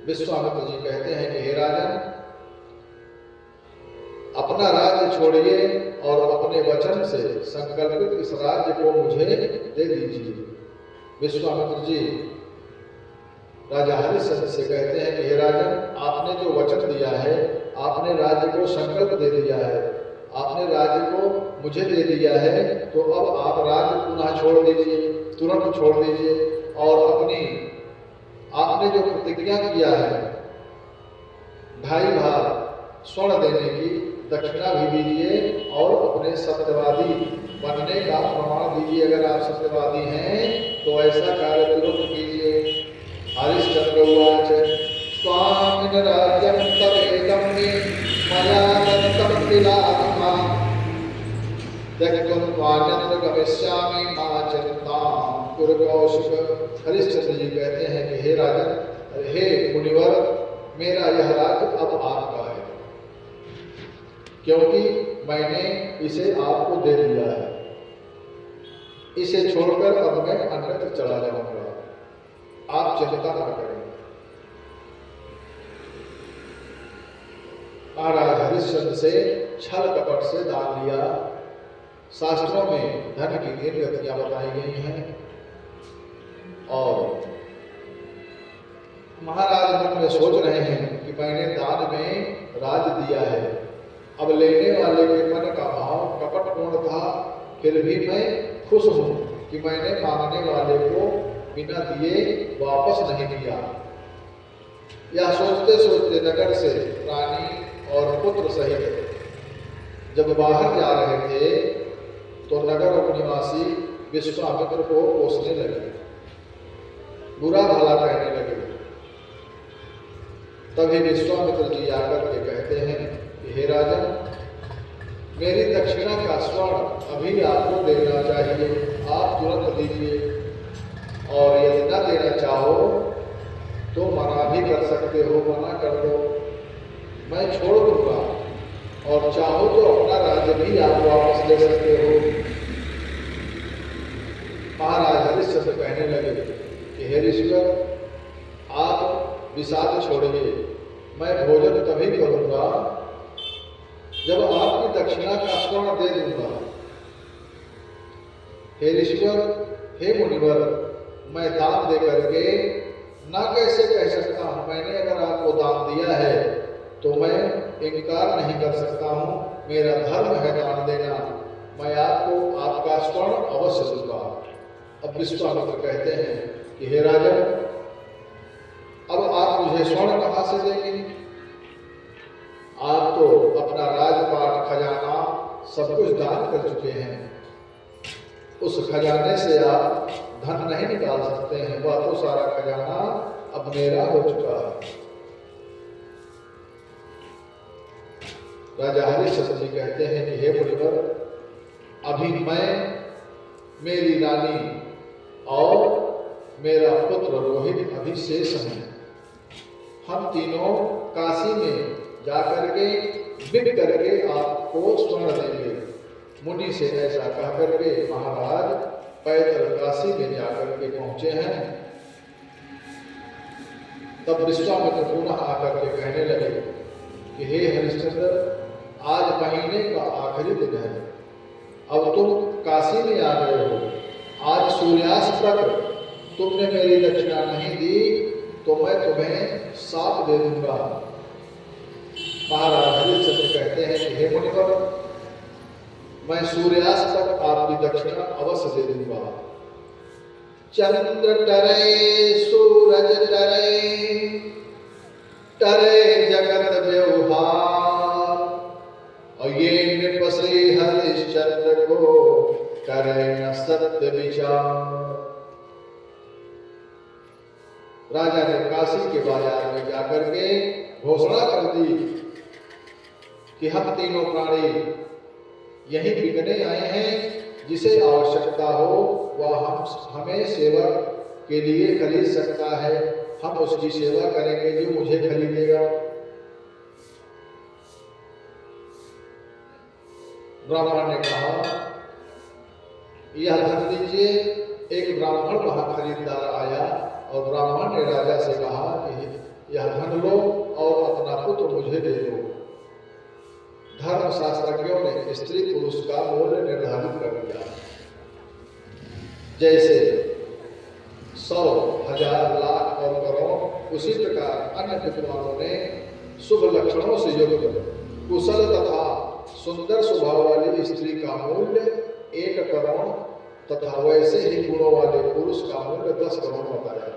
विश्वामित्र जी कहते हैं कि हे राजन, अपना राज्य छोड़िए और अपने वचन से संकल्पित इस राज्य को मुझे दे दीजिए। विश्वामित्र जी राजा हरिश्चंद्र से कहते हैं कि हे राजन, आपने जो वचन दिया है, आपने राज्य को संकल्प दे दिया है, आपने राज्य को मुझे दे दिया है, तो अब आप राज्य पुनः छोड़ दीजिए, तुरंत छोड़ दीजिए और अपनी आपने जो प्रतिज्ञा किया है 2.5 भार स्वर्ण देने की दक्षिणा भी दीजिए और अपने सत्यवादी बनने का प्रमाण दीजिए। अगर आप सत्यवादी हैं तो ऐसा कार्य तुरंत कीजिए। हरिश्चंद्र उवाच स्वामिन राज्यं तवेदं मे मया दत्तं किलात्मा त्यक्त्वा गमिष्यामि मा चिंतां कुरु कौशिक। हरिश्चंद्र जी कहते हैं कि हे राजन, हे मुनिवर, मेरा यह राज्य अब आपका है, क्योंकि मैंने इसे आपको दे दिया है। इसे छोड़कर अब मैं अन्यत्र चला जाऊंगा, आप चिंता न करें। महाराज हरिश्चंद्र से छल कपट से दान लिया। शास्त्रों में धन की 3 गतियां बताई गई हैं और महाराज मन में सोच रहे हैं कि मैंने दान में राज दिया है, अब लेने वाले के मन का भाव कपटपूर्ण था, फिर भी मैं खुश हूं कि मैंने मांगने वाले को बिना दिए वापस नहीं दिया। यह सोचते सोचते नगर से रानी और पुत्र सहित जब बाहर जा रहे थे तो नगर निवासी विश्वामित्र को कोसने लगे, बुरा भला कहने लगे। तभी विश्वामित्र जी आकर के कहते हैं कि हे राजन, मेरी दक्षिणा का स्वर्ण अभी आपको देना चाहिए, आप तुरंत दीजिए, और यदि न देना चाहो तो मना भी कर सकते हो, मना कर दो, मैं छोड़ दूंगा, और चाहो तो अपना राज्य भी आप वापस ले सकते हो। महाराज हरिश्चंद्र कहने लगे कि हे ऋषिवर, आप विषाद छोड़िए, मैं भोजन तभी करूंगा जब आपकी दक्षिणा का स्वर्ण दे दूंगा। हे ऋषिवर, हे मुनिवर, मैं दान दे करके ना कैसे कह सकता हूं, मैंने अगर आपको दान दिया है तो मैं इनकार नहीं कर सकता हूं, मेरा धर्म है दान देना, मैं आपको आपका स्वर्ण अवश्य दूंगा। अब विश्वामित्र कहते हैं कि हे राजन, अब आप मुझे स्वर्ण कहां से देंगे? आप तो अपना राजपाट खजाना सब कुछ दान कर चुके हैं, उस खजाने से आप धन नहीं निकाल सकते हैं, वह तो सारा खजाना अब मेरा हो चुका है। राजा हरिश्चंद्र जी कहते हैं कि हे मुनिवर, अभी मैं, मेरी रानी और मेरा पुत्र रोहित अभी शेष हैं, हम तीनों काशी में जाकर के बिक करके आपको स्वर्ण देंगे। मुनि से ऐसा कह करके महाराज पैदल काशी में जाकर के पहुंचे हैं। तब विश्वामित्र पुनः आकर के कहने लगे कि हे हरिश्चंद्र, आज महीने का आखिरी दिन है, अब तुम काशी में आ गए हो, आज सूर्यास्त तक तुमने मेरी दक्षिणा नहीं दी तो मैं तुम्हें शाप दे दूंगा। महाराज हरिश्चंद्र कहते हैं कि हे मुनिवर, मैं सूर्यास्त तक आपकी दक्षिणा अवश्य दे दूंगा। चंद्र टरे सूरज टरे, टरे जगत व्यवहार, और ये नृप श्री हरिश्चंद्र को करे न सत्य विचार। राजा ने काशी के बाजार में जाकर के घोषणा कर दी कि हम तीनों प्राणी यही बिकने आए हैं, जिसे आवश्यकता हो वह हमें सेवा के लिए खरीद सकता है, हम उसकी सेवा करेंगे जो मुझे खरीदेगा। ब्राह्मण ने कहा, यह धन दीजिए। एक ब्राह्मण वहां खरीददार आया और ब्राह्मण ने राजा से कहा कि यह धन लो और अपना पुत्र मुझे दे दो। धर्मशास्त्रज्ञों ने स्त्री पुरुष का मूल्य निर्धारित कर दिया, जैसे 100, 1000, लाख और करोड़। उसी प्रकार अन्य विद्वानों ने शुभ लक्षणों से युक्त कुशल तथा सुंदर स्वभाव वाली स्त्री का मूल्य 1 करोड़ तथा वैसे ही गुणों वाले पुरुष का मूल्य 10 करोड़ बताया।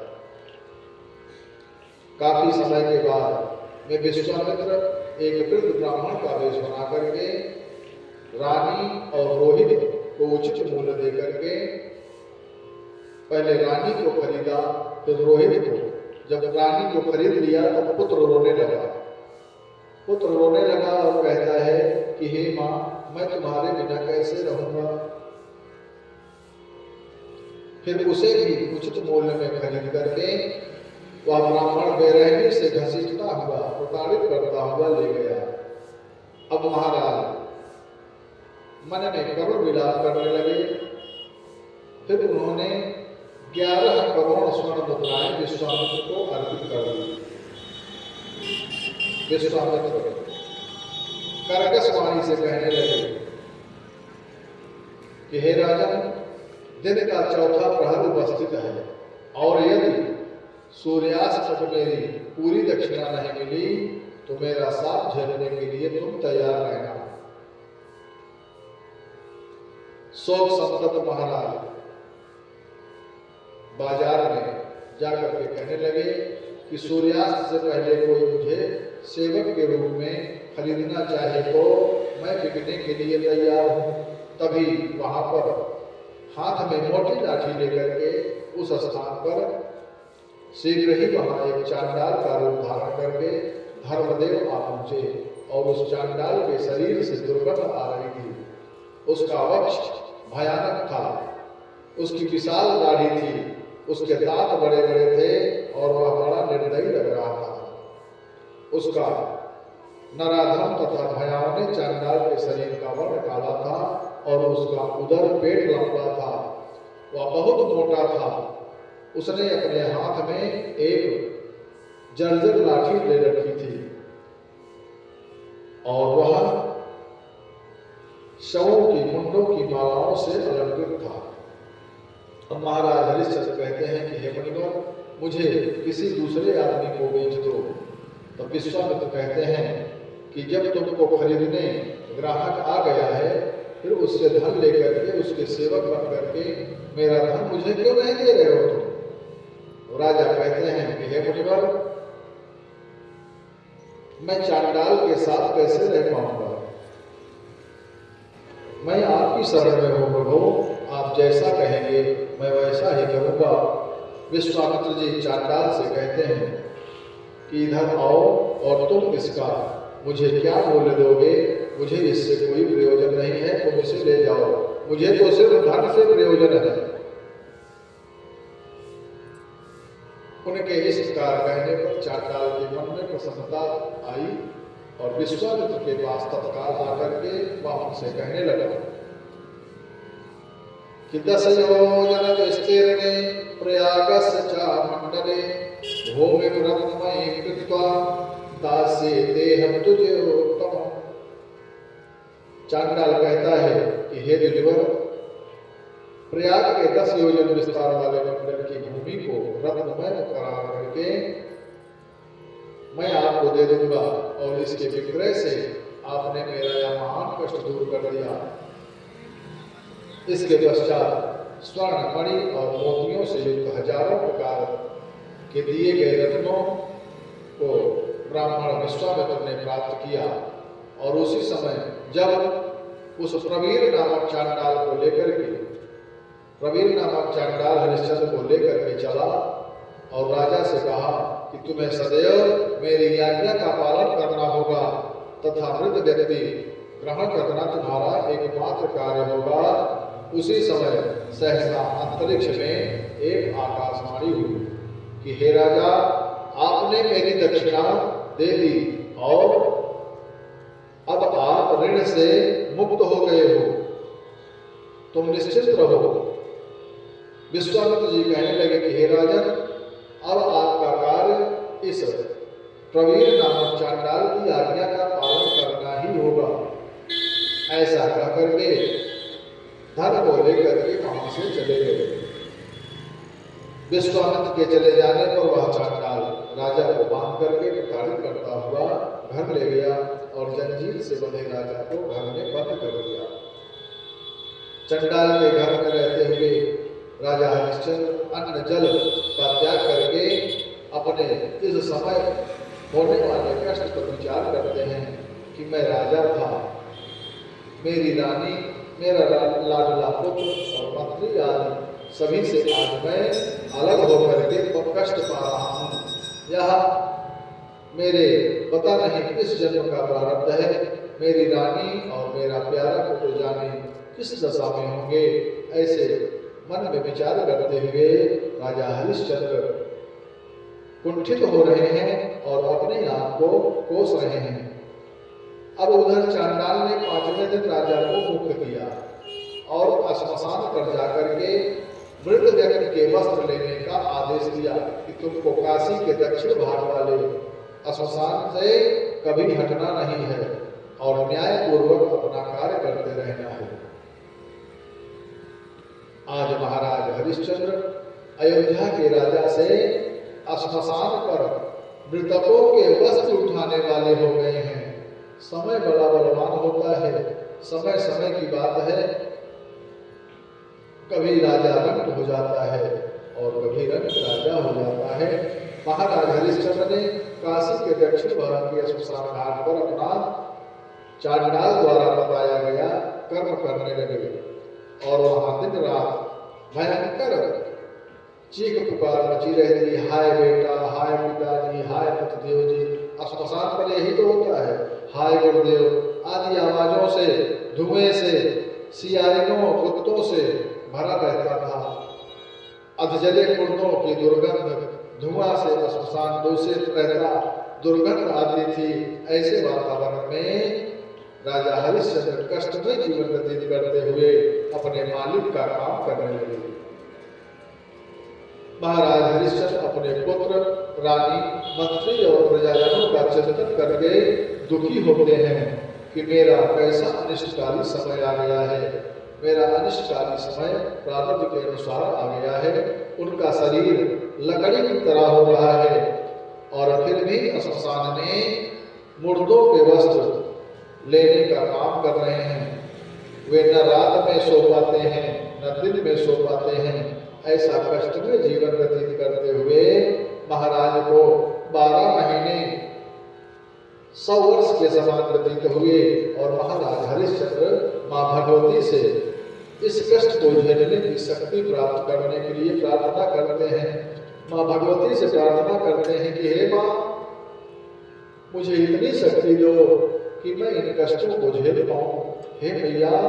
काफी समय के बाद में विश्वामित्र एक वृद्ध ब्राह्मण का वेश बना करके रानी और रोहित को उचित मूल्य दे करके पहले रानी को खरीदा, फिर रोहित को। जब रानी को खरीद लिया तब पुत्र रोने लगा। पुत्र रोने लगा और कहता है कि हे माँ, मैं तुम्हारे बिना कैसे रहूंगा। फिर उसे भी उचित मूल्य में खरीद करके वह ब्राह्मण बेरहमी से घसीटता हुआ, प्रताड़ित करता हुआ ले गया। अब महाराज मन में करुण विलाप करने लगे। फिर उन्होंने 11 करोड़ स्वर्ण मुद्राएं विश्वामित्र को अर्पित कर दी। विश्वामित्र कर्कश वाणी से कहने लगे कि हे राजन, दिन का चौथा प्रहर उपस्थित है और यदि सूर्यास्त तक मेरी पूरी दक्षिणा नहीं मिली तो मेरा साथ झेलने के लिए तुम तैयार रहना। शोक संतप्त महाराज बाजार में जाकर के कहने लगे कि सूर्यास्त से पहले कोई मुझे सेवक के रूप में खरीदना चाहे तो मैं बिकने के लिए तैयार हूं। तभी वहां पर हाथ में मोटी लाठी लेकर के उस स्थान पर शीघ्र ही वहां एक चांडाल का रूप धारण करके धर्मदेव आ पहुंचे और उस चांडाल के शरीर से दुर्गंध आ रही थी। उसका वक्ष भयानक था, उसकी विशाल दाढ़ी थी, उसके दांत बड़े बड़े थे और वह बड़ा निर्दयी लग रहा था। उसका नराधम तथा भयावने चांडाल के शरीर का वर्ण काला था और उसका उदर पेट लंबा था। वह बहुत मोटा था। उसने अपने हाथ में एक जर्जर लाठी ले रखी थी और वह शवों की मुंडों की मालाओं से अलंकृत था। और महाराज हरिश्चंद्र कहते हैं कि हे मुनिवर, मुझे किसी दूसरे आदमी को बेच दो। तो विश्वामित्र कहते हैं कि जब तुमको खरीदने ग्राहक आ गया है, फिर उससे धन लेकर के उसके सेवक बन करके मेरा धन मुझे क्यों नहीं दे रहे हो तुम? तो राजा कहते हैं कि हे मुनिवर, मैं चांडाल के साथ कैसे रह पाऊंगा? मैं आपकी शरण में हूं प्रभु, आप जैसा कहेंगे मैं वैसा ही करूंगा। विश्वामित्र जी चांडाल से कहते हैं कि इधर आओ और तुम इसका मुझे क्या मूल्य दोगे? मुझे इससे कोई प्रयोजन नहीं है, तुम इसे ले जाओ, मुझे तो सिर्फ धन से प्रयोजन है। उन उनके इस कहने पर चांडाल के मन में प्रसन्नता आई और विश्वामित्र के पास तत्काल आकर के वह उनसे कहने लगा कि 10 योजन विस्तीर्णे प्रयागस्य च मंडले भूमिरत्नमयी कृत्वा दास्ये देहं तुझोत्तमम्। चांडाल कहता है कि हे दिलवर, प्रयाग के 10 योजन विस्तार वाले मंडल की भूमि को रत्नमय करा करके मैं आपको दे दूंगा और इसके विक्रय से आपने मेरा यह महान कष्ट दूर कर दिया। इसके पश्चात स्वर्ण मणि और मोतियों से युक्त हजारों प्रकार के दिए गए रत्नों को ब्राह्मण विश्वामित्र ने प्राप्त किया और उसी समय जब उस प्रवीर नामक चांडाल को लेकर के हरिश्चंद्र को लेकर के चला और राजा से कहा कि तुम्हें सदैव मेरी आज्ञा का पालन करना होगा तथा मृत व्यक्ति ग्रहण करना तुम्हारा एकमात्र कार्य होगा। उसी समय सहसा अंतरिक्ष में एक आकाशवाणी हुई कि हे राजा, आपने मेरी दक्षिणा दे दी और अब आप ऋण से मुक्त हो गए हो, तुम निश्चिंत रहो। विश्वामित्र जी कहने लगे कि हे राजन, अब आपका कार्य इस प्रवीर नामक चांडाल की आज्ञा का पालन करना ही होगा। ऐसा कहकर के धन को लेकर के वहां से चले गए। विश्वामित्र के चले जाने पर वह चांडाल राजा को बांध करके प्रताड़ित करता हुआ घर ले गया और जंजीर से बंधे राजा को घर में बंद कर दिया। चंडाल के घर में रहते हुए राजा हरिश्चंद्र अन्न जल का त्याग करके अपने इस समय होने वाले कष्ट पर विचार करते हैं कि मैं राजा था, मेरी रानी, मेरा लाडला पुत्र और मंत्री आदि सभी से आज मैं अलग होकर के कष्ट पा रहा हूँ। यह मेरे पता नहीं किस जन्म का प्रारब्ध है। मेरी रानी और मेरा प्यारा पुत्र जाने किस दशा में होंगे। ऐसे मन में विचार करते हुए राजा हरिश्चंद्र कुंठित हो रहे हैं और अपने आप को कोस रहे हैं। अब उधर चांडाल ने 5वें दिन राजा को मुक्त किया और श्मशान पर जाकर के मृत व्यक्ति के वस्त्र लेने का आदेश दिया कि तुमको काशी के दक्षिण भाग वाले श्मशान से कभी हटना नहीं है और न्यायपूर्वक अपना कार्य करते रहना है। आज महाराज हरिश्चंद्र अयोध्या के राजा से श्मशान पर मृतकों के वस्त्र उठाने वाले हो गए हैं। समय बड़ा बलवान होता है, समय समय की बात है। कभी राजा रंग हो जाता है और कभी रंग राजा हो जाता है। महाराज हरिश्चंद्र ने काशी के दक्षिण भाग के श्मशान घाट पर अपना चांडाल द्वारा बताया गया कर्म करने लगे और वहां दिन रात भयंकर चीख पुकार मची रहती। हाय बेटा, हाय पिताजी, हाय पतिदेव जी। श्मशान पर यही तो होता है, हाय गुरुदेव आदि आवाजों से, धुएं से, सियारिनों कुत्तों से भरा रहता था। अधजले कुर्दों की दुर्गंध, धुआं से श्मशान दूषित रहता, दुर्गंध आती थी। ऐसे वातावरण में राजा हरिश्चंद्र कष्ट में जीवन व्यतीत करते हुए अपने मालिक का काम करने लगे। महाराज हरिश्चंद्र अपने पुत्र, रानी, मंत्री और प्रजाजनों का चिंतन करके दुखी होते हैं कि मेरा कैसा अनिष्टकारी समय आ गया है। मेरा अनिष्टकारी समय प्रारब्ध के अनुसार आ गया है। उनका शरीर लकड़ी की तरह हो रहा है और फिर भी श्मशान में मुर्दों के वस्त्र लेने का काम कर रहे हैं। वे न रात में सो पाते हैं न दिन में सो पाते हैं। ऐसा कष्ट में जीवन व्यतीत करते हुए महाराज को 12 महीने 100 वर्ष के समान व्यतीत हुए और महाराज हरिश्चंद्र मां भगवती से इस कष्ट को झेलने की शक्ति प्राप्त करने के लिए प्रार्थना करते हैं। मां भगवती से प्रार्थना करते हैं कि हे मां, मुझे इतनी शक्ति दो कि मैं इन कष्टों को झेल पाऊं। हे मैया,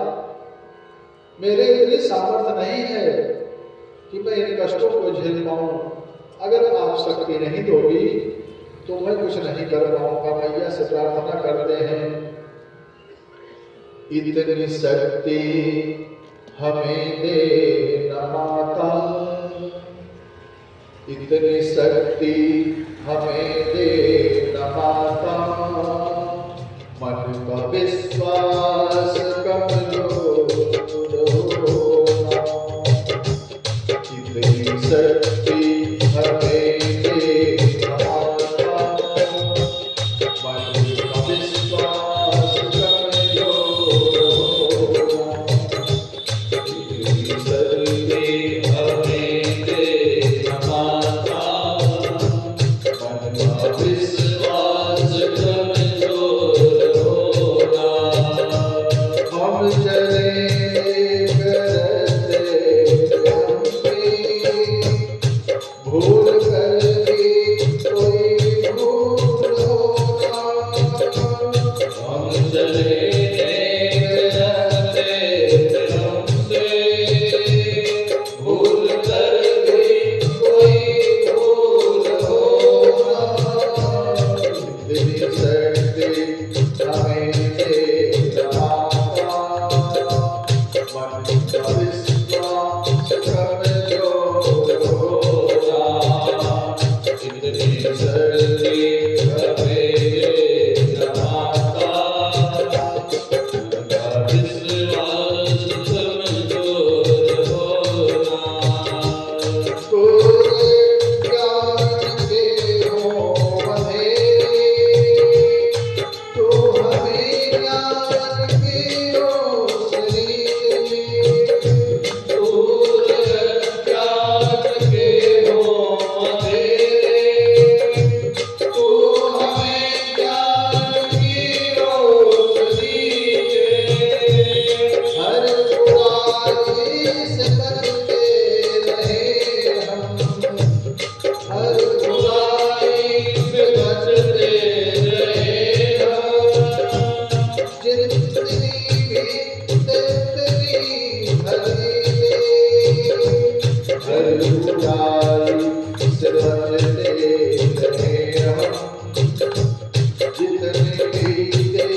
मेरे इतनी सामर्थ्य नहीं है कि मैं इन कष्टों को झेल पाऊं। अगर आप शक्ति नहीं दोगी तो मैं कुछ नहीं कर पाऊंगा। मैया से प्रार्थना करते हैं, इतनी शक्ति हमें दे न माता, इतनी शक्ति हमें दे न माता, मन का विश्वास कमजोर होना, इतनी शक्ति हमें दे न माता, मन का विश्वास कमजोर होना, इतनी शक्ति हमें दे न माता, मन का विश्वास कमजोर होना, हम चले भूल कर भी कोई भूल होना, हम चले रहते हमसे, भूल कर भी कोई भूल होना, इतनी शक्ति हमें दे न माता, मन का विश्वास कमजोर होना, इतनी शक्ति हमें दे न माता, मन का विश्वास कमजोर होना, कोई ज्ञान के हो अंधेरे, तो हमें ज्ञान की रोशनी दे, ज्ञान के हो अंधेरे, तो हमें ज्ञान की रोशनी दे, हर बुराई से बचते रहे हम, हर बुराई से बचते रहे हम, जिंदगी भी तेरी भरी दे, हर बुराई से बचते रहे हम, जितनी भी दे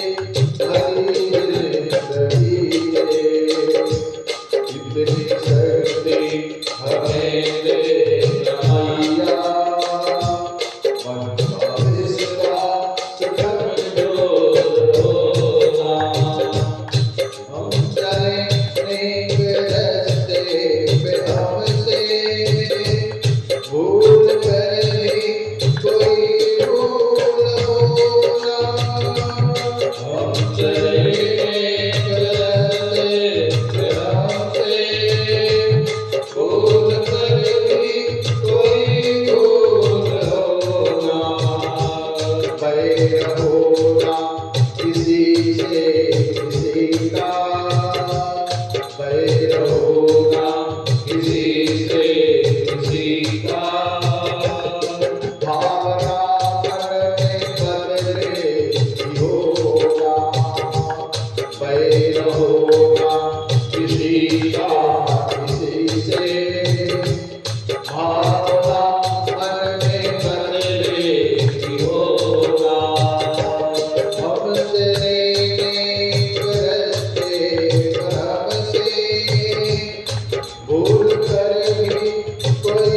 भरी जिंदगी दे, इतनी शक्ति हमें दे न मैया, मन का विश्वास कमजोर होना, हम चले नेक रास्ते पे हमसे, भूल कर भी कोई भूल होना, हम चले नेक रास्ते पे हमसे, भूल कर भी कोई भूल होना, बैर होना किसी से किसी का, बैर होना किसी से किसी का, भावना मन में बदले होना, बैर होना किसी का किसी से, भावना मन में बदले होना, हम चले नेक रास्ते पर हमसे, भूल कर भी कोई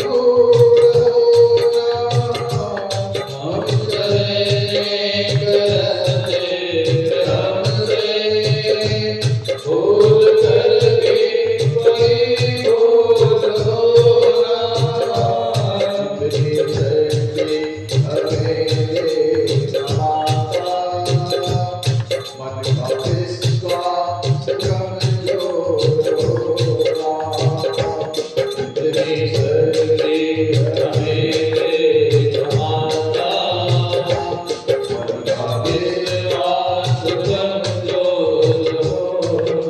भूल होना, हम चले नेक रास्ते पर हमसे, भूल कर भी कोई भूल होना, इतनी शक्ति हमें दे न माता, मन का विश्वास कमजोर होना, इतनी शक्ति हमें दे न माता, मन का विश्वास कमजोर होना,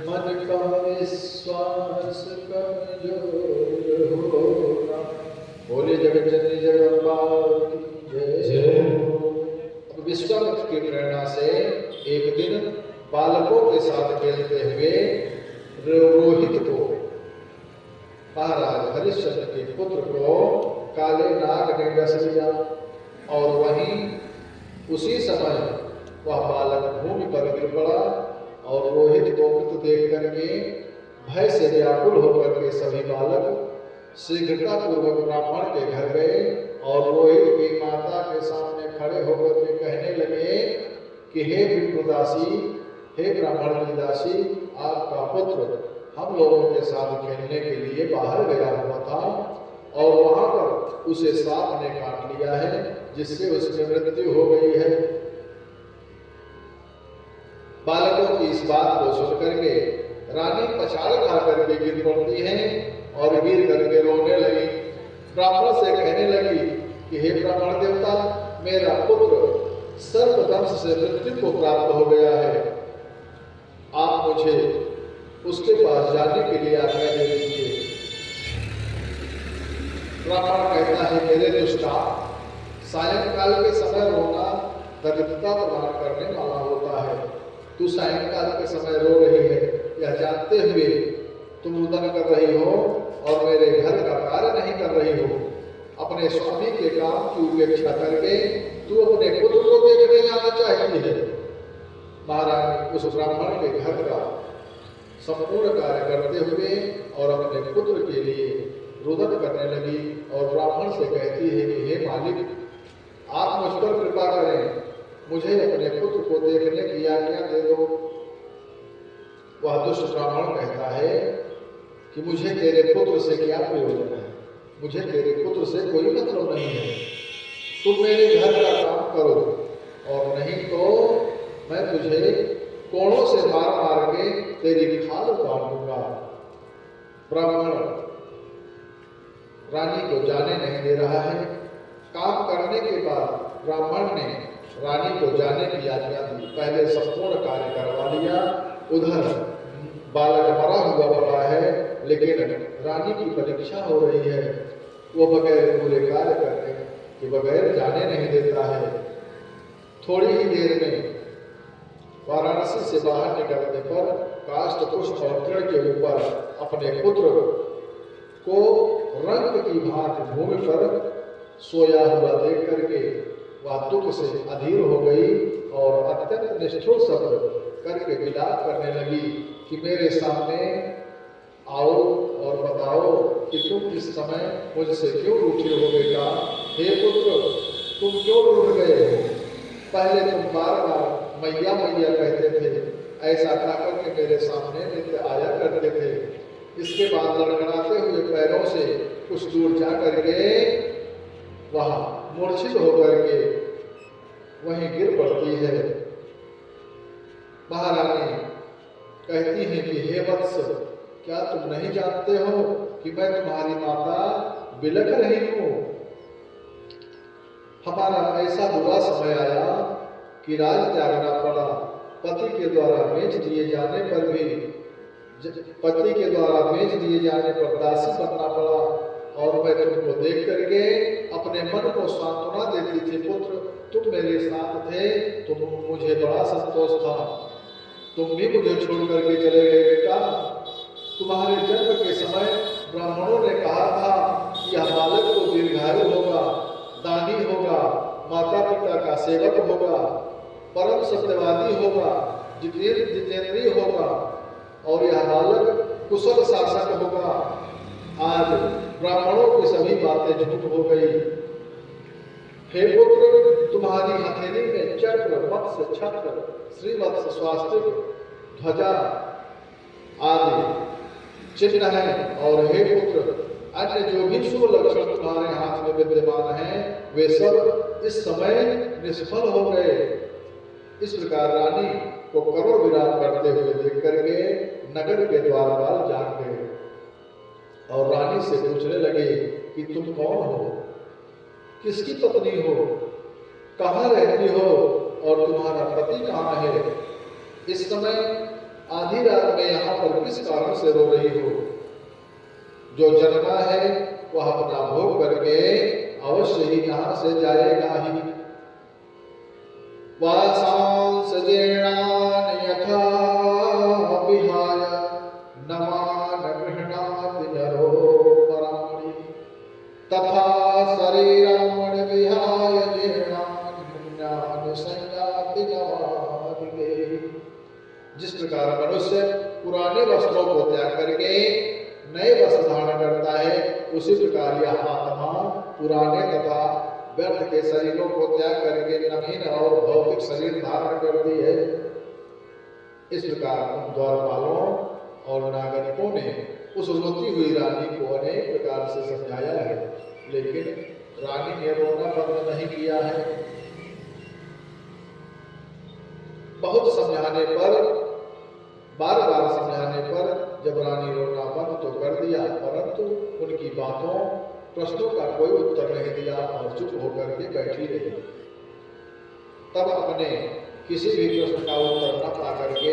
मन का विश्वास कमजोर होना। बोले जगत जननी जगदम्बा की जय। विश्वामित्र की प्रेरणा से एक दिन बालकों के साथ खेलते हुए रोहित को महाराज हरिश्चंद्र के पुत्र को काले नाग ने डस लिया और वहीं उसी समय वह बालक भूमि पर गिर पड़ा और रोहित को मृत देख करके भय से व्याकुल होकर के सभी बालक शीघ्रता पूर्वक ब्राह्मण के घर गए और रोहित की माता के सामने खड़े होकर के कहने लगे कि हे विप्रदासी, हे ब्राह्मण की दासी, आपका पुत्र हम लोगों के साथ खेलने के लिए बाहर गया हुआ था और वहां पर उसे सांप ने काट लिया है, जिससे उसकी मृत्यु हो गई है। बालकों की इस बात को सुनकर के रानी पछाड़ खा करके गिर पड़ती है और गिर करके रोने लगी। ब्राह्मण से कहने लगी कि हे ब्राह्मण देवता, मेरा पुत्र सर्पदंश से मृत्यु को प्राप्त हो गया है, आप मुझे उसके पास जाने के लिए आज्ञा दे दीजिए। ब्राह्मण कहता है, मेरे दुष्टा, सायंकाल के समय रोना दरिद्रता प्रदान करने वाला होता है। तू सायंकाल के समय रो रही है, यह जानते हुए तुम रुदन कर रही हो और मेरे घर का कार्य नहीं कर रही हो। अपने स्वामी के काम की उपेक्षा करके तू अपने पुत्र को देखने जाना चाहती है। महारानी उस ब्राह्मण के घर का संपूर्ण कार्य करते हुए और अपने पुत्र के लिए रुदन करने लगी और ब्राह्मण से कहती है कि हे मालिक, आप मुझ पर कृपा करें, मुझे अपने पुत्र को देखने की आज्ञा दे दो। वह दुष्ट ब्राह्मण कहता है कि मुझे तेरे पुत्र से क्या प्रयोजन है, मुझे तेरे पुत्र से कोई मतलब नहीं है। तुम मेरे घर का काम करो और नहीं तो मैं तुझे कोड़ों से मार मार के तेरी खाल उतार दूंगा। ब्राह्मण रानी को जाने नहीं दे रहा है। काम करने के बाद ब्राह्मण ने रानी को जाने की आज्ञा दी। पहले संपूर्ण कार्य करवा लिया। उधर बालक मरा हुआ पड़ा है, लेकिन रानी की परीक्षा हो रही है। वो बगैर पूरे कार्य करने के बगैर जाने नहीं देता है। थोड़ी ही देर में वाराणसी से बाहर निकलने पर काष्ठ पुष्प और तृण के ऊपर अपने पुत्र को रंग की भांति भूमि पर सोया हुआ देख करके वह दुख से अधीर हो गई और अत्यंत निष्ठुर शब्द करके विलाप करने लगी कि मेरे सामने आओ और बताओ कि तुम इस समय मुझसे क्यों रूठे हो बेटा। हे पुत्र, तुम क्यों रूठ गए हो? पहले तुम बार बार मैया मैया कहते थे, ऐसा कहकर के मेरे सामने नित्य आया करते थे। इसके बाद लड़खड़ाते हुए पैरों से कुछ दूर जा करके वहां मूर्छित होकर के वहीं गिर पड़ती है। महारानी कहती है कि हे वत्स, क्या तुम नहीं जानते हो कि मैं तुम्हारी माता बिलख रही हूं? हमारा ऐसा बुरा समय आया कि राज त्यागना पड़ा। पति के द्वारा बेच दिए जाने पर दासी बनना पड़ा और मैं तुमको देख करके अपने मन को सांत्वना देती थी। पुत्र, तुम मेरे साथ थे, तुम मुझे बड़ा संतोष था। तुम भी मुझे छोड़ करके चले गए बेटा। तुम्हारे जन्म के समय ब्राह्मणों ने कहा था कि यह बालक तो दीर्घायु होगा, दानी होगा, माता पिता का सेवक होगा, परम सत्यवादी होगा, जितेंद्रीय होगा और यह बालक कुशल शासक होगा। आज ब्राह्मणों की सभी बातें झूठ हो गई। हे पुत्र, तुम्हारी हथेली में चक्र, मत्स्य, छत्र, श्रीवत्स, स्वास्तिक, ध्वजा आदि चिन्ह है। और हे पुत्र, अन्य जो भी शुभ लक्षण तुम्हारे हाथ में विद्यमान हैं, वे सब इस समय निष्फल हो गए। इस प्रकार रानी को करोड़ विराम करते हुए देख करके नगर के द्वारपाल जाग गए और रानी से पूछने लगे कि तुम कौन हो, किसकी पत्नी हो, कहाँ रहती हो और तुम्हारा पति कहाँ है? इस समय आधी रात में यहाँ पर किस कारण से रो रही हो? जो जन्मा है वह अपना भोग करके अवश्य ही यहाँ से जाएगा ही। वासांस जीर्णान यथा विहाय नमान गृह्णाति नरो जिस प्रकार मनुष्य पुराने वस्त्रों को त्याग करके नए वस्त्र धारण करता है, उसी प्रकार यह आत्मा पुराने तथा व्यर्थ के शरीरों को त्याग करके नवीन और भौतिक शरीर धारण करती है। इस प्रकार उन द्वारपालों और नागरिकों ने उस रोती हुई रानी को अनेक प्रकार से समझाया है, लेकिन रानी ने रोना बंद नहीं किया है। बहुत समझाने पर, बार बार समझाने पर जब रानी रोना बंद तो कर दिया, परंतु उनकी बातों प्रश्नों का कोई उत्तर नहीं दिया और चुप होकर के बैठी रही। तब अपने किसी भी प्रश्न का उत्तर न पा करके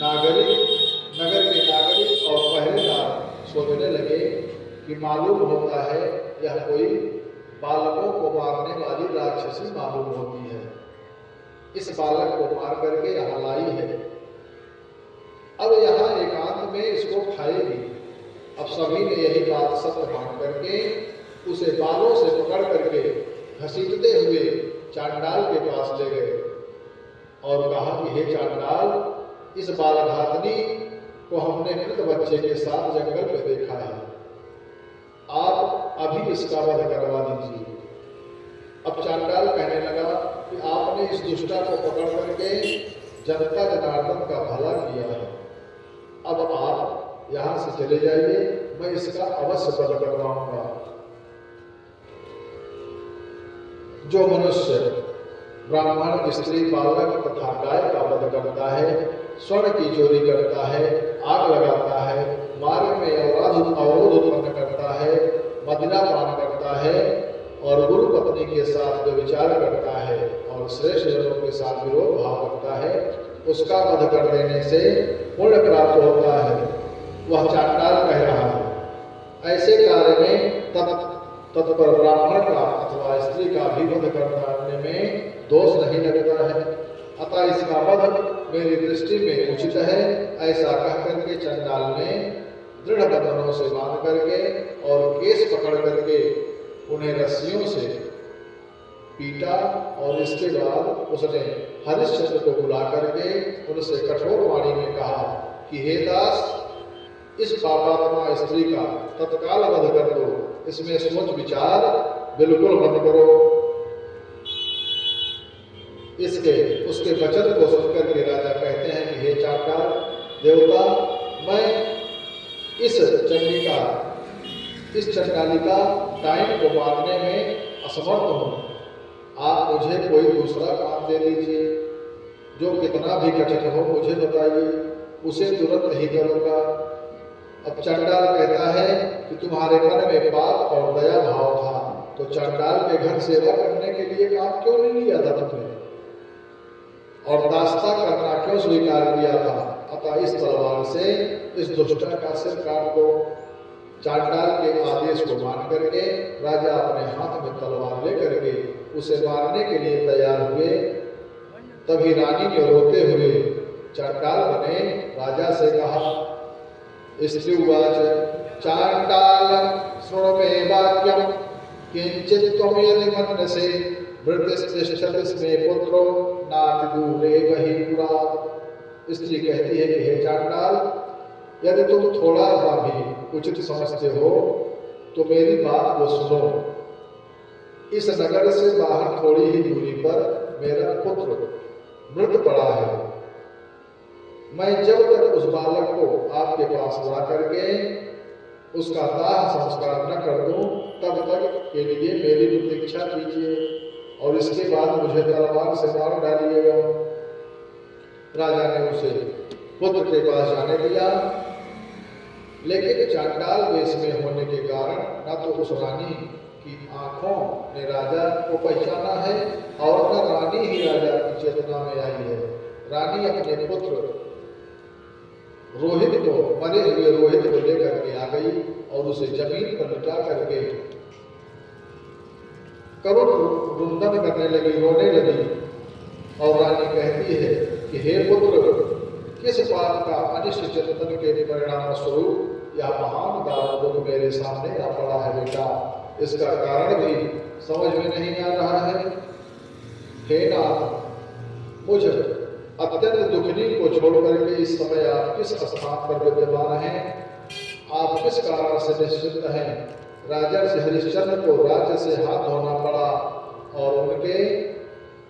नगर के नागरिक और पहरेदार सोचने लगे कि मालूम होता है यह कोई बालकों को मारने वाली राक्षसी मालूम होती है, इस बालक को मार करके यहाँ लाई है, अब यहाँ एकांत में इसको खाएगी। अब सभी ने यही बात सत्य मान करके उसे बालों से पकड़ करके घसीटते हुए चांडाल के पास ले गए और कहा कि हे चांडाल, इस बालघातनी को हमने मृत बच्चे के साथ जंगल में देखा है, आप अभी इसका वध करवा दीजिए। अब चांडाल कहने लगा कि आपने इस दुष्टा को पकड़ करके जनता जनार्दन का भला किया है, अब आप यहाँ से चले जाइए, मैं इसका अवश्य वध करवाऊंगा। जो मनुष्य ब्राह्मण, स्त्री, बालक तथा गाय का वध करता है, स्वर्ण की चोरी करता है, आग लगाता है, मार्ग में अवरोध उत्पन्न करता है, मदिरा पान करता है और गुरु पत्नी के साथ व्यभिचार करता है और श्रेष्ठ जनों के साथ विरोध भाव रखता है, उसका वध कर देने से पुण्य प्राप्त होता है। वह चांडाल कह रहा है। ऐसे कार्य में तत्पर ब्राह्मण का अथवा स्त्री का भी वध करने में दोष नहीं लगता है, अतः इसका वध मेरी दृष्टि में उचित है। ऐसा कह करके चंडाल ने दृढ़ बंधनों से बांध करके और केस पकड़ करके उन्हें रस्सियों से पीटा और इसके बाद उसने हरिश्चंद्र को बुला करके उनसे कठोर वाणी में कहा कि हे दास, इस पापात्मा स्त्री का तत्काल वध कर दो, इसमें सोच विचार बिल्कुल मत करो। उसके वचन को सुनकर के राजा कहते हैं कि हे चांडाल देवता, मैं इस चंडालिका टाइम को मारने में असमर्थ हूँ, आप मुझे कोई दूसरा काम दे दीजिए, जो कितना भी कठिन हो मुझे बताइए, उसे तुरंत ही करूँगा। अब चंडाल कहता है कि तुम्हारे मन में पाप और दया भाव था, तो चंडाल के घर सेवा करने के लिए काम क्यों नहीं लिया था तुमने, और दास्ता करना क्यों स्वीकार किया था? अतः इस तलवार से इस दुष्टा का सिर काट दो। चांडाल के आदेश को मान करके राजा अपने हाथ में तलवार लेकर के उसे मारने के लिए तैयार हुए। तभी रानी ने रोते हुए चांडाल बने राजा से कहा, स्त्री उवाच चांडाल शृणु मे वाक्यम किंचित् त्वं यदि मन्यसे वृत्तिस्तिष्ठति पुत्रो नाति दूरे बहिपुरात्। स्त्री कहती है कि हे चांडाल, यदि तुम थोड़ा सा भी उचित समझते हो तो मेरी बात को सुनो। इस नगर से बाहर थोड़ी ही दूरी पर मेरा पुत्र मृत पड़ा है। मैं जब तक उस बालक को आपके पास ला करके उसका दाह संस्कार न कर दूं, तब तक के लिए मेरी प्रतीक्षा कीजिए और इसके बाद मुझे तलवार से मार डालिएगा। राजा ने उसे पुत्र के पास जाने दिया, लेकिन चांडाल वेश में होने के कारण न तो उस रानी की आंखों ने राजा को पहचाना है और न रानी ही राजा की चेतना में आई है। रानी अपने पुत्र रोहित को, मरे हुए रोहित को लेकर के आ गई और उसे जमीन पर लिटा करके करुण रुंदन करने लगी, रोने लगी। और रानी कहती है कि हे पुत्र, किस बात का अनिष्ट चिंतन के परिणाम स्वरूप यह महान दारुण दुख मेरे सामने आ पड़ा है बेटा, इसका कारण भी समझ में नहीं आ रहा है। हे नाथ, मुझ अत्यंत दुखनी को छोड़ करके इस समय आप किस स्थान पर विद्यमान हैं, आप किस कारण से निश्चिंत हैं। राजा से हरिश्चंद्र को राज्य से हाथ धोना पड़ा और उनके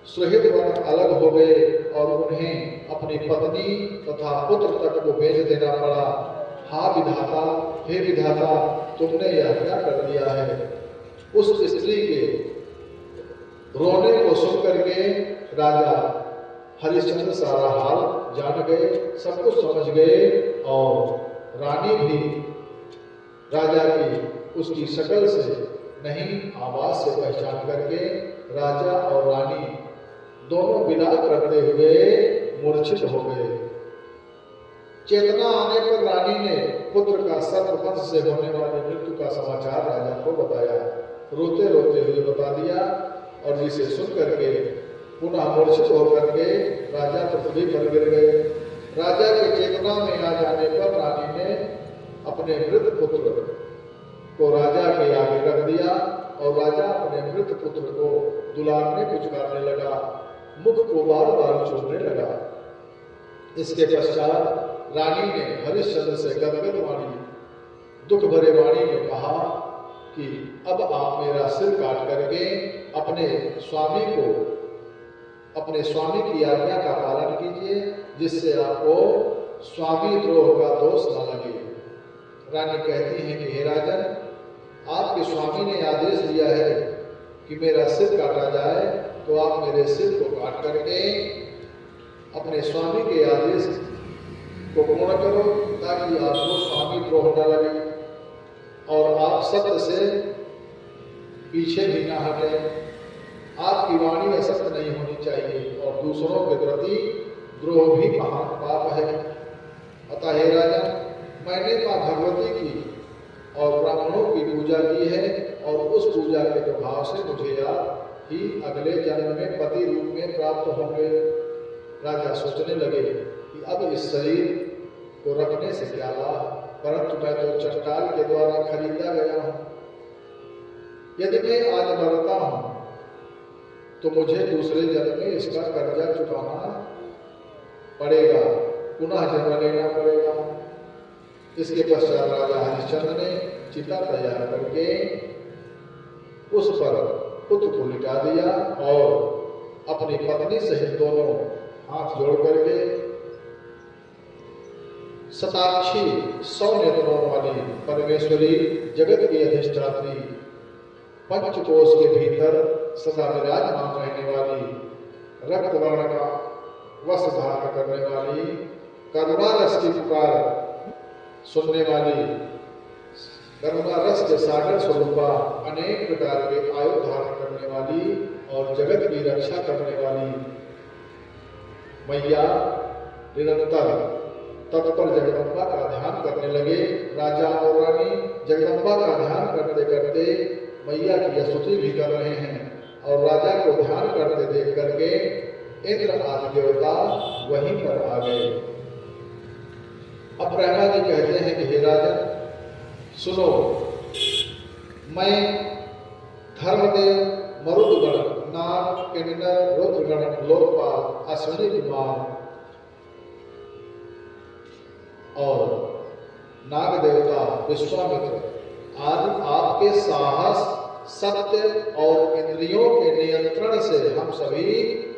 सुहृद वर्ण अलग हो गए और उन्हें अपनी पत्नी तथा पुत्र तक को बेच देना पड़ा। हाँ विधाता, हे विधाता, तुमने यह क्या कर दिया है। उस स्त्री के रोने को सुन करके राजा हरिश्चंद्र सारा हाल जान गए, सब कुछ समझ गए और रानी भी राजा की उसकी शक्ल से नहीं, आवाज से पहचान करके राजा और रानी दोनों विलाप करते हुए मूर्छित हो गए। चेतना आने पर रानी ने पुत्र का सर्पवंश से होने वाली मृत्यु का समाचार राजा को बताया, रोते रोते हुए बता दिया और जिसे सुन करके पुनः मूर्छित होकर के राजा पृथ्वी पर गिर गए। राजा के चेतना में आ जाने पर रानी ने अपने मृत पुत्र को राजा के आगे रख दिया और राजा अपने मृत पुत्र को दुलारने पुचकारने लगा, मुख को बार बार चूमने लगा। इसके पश्चात रानी ने हरिश्चंद्र से गदगद वाणी, दुख भरे वाणी में कहा कि अब आप मेरा सिर काट करके अपने स्वामी की आज्ञा का पालन कीजिए, जिससे आपको स्वामी द्रोह का दोष न लगे। रानी कहती है कि हे राजन, आपके स्वामी ने आदेश दिया है कि मेरा सिर काटा जाए, तो आप मेरे सिर को काट करके अपने स्वामी के आदेश को पूर्ण करो, ताकि आपको स्वामी द्रोह न लगे और आप सत्य से पीछे भी न हटे। आपकी वाणी असत्य नहीं होनी चाहिए और दूसरों के प्रति द्रोह भी महान पाप है। अतः हे राजा, मैंने मां भगवती की और ब्राह्मणों की पूजा की है और उस पूजा के प्रभाव से मुझे आप ही अगले जन्म में पति रूप में प्राप्त होंगे। राजा सोचने लगे कि अब इस शरीर को रखने से क्या लाभ, परंतु मैं तो चट्टाल के द्वारा खरीदा गया हूँ। यदि मैं आज मरता हूँ तो मुझे दूसरे जन्म में इसका कर्जा चुकाना पड़ेगा, पुनः जन्म लेना पड़ेगा। इसके पश्चात राजा हरिश्चंद्र ने चिता तैयार करके उस पर पुत्र को लिटा दिया और अपनी पत्नी सहित दोनों हाथ जोड़ करके शताक्षी 100 नेत्रों वाली परमेश्वरी, जगत की अधिष्ठात्री, पंचकोश के भीतर सदा विराजमान रहने वाली, रक्त वर्ण का वस्त्र धारण करने वाली, करुणा रस की पुकार सुनने वाली, करुणा रस के सागर स्वरूपा, अनेक प्रकार के आयु धारण करने वाली और जगत की रक्षा करने वाली मैया निरंतर तत्पर जगदम्बा का ध्यान करने लगे। राजा और रानी जगदम्बा का ध्यान करते करते मैया की स्तुति भी कर रहे हैं और राजा को ध्यान करते देख करके इंद्र आदि देवता वहीं पर आ गए। अब ब्रह्मा जी कहते हैं कि हे राजन, सुनो, मैं धर्मदेव, मरुदगण, नाग, किन्नर, रुद्रगण, लोकपाल, अश्विनी कुमार और नाग देवता विश्वामित्र आदि आपके साहस, सत्य और इंद्रियों के नियंत्रण से हम सभी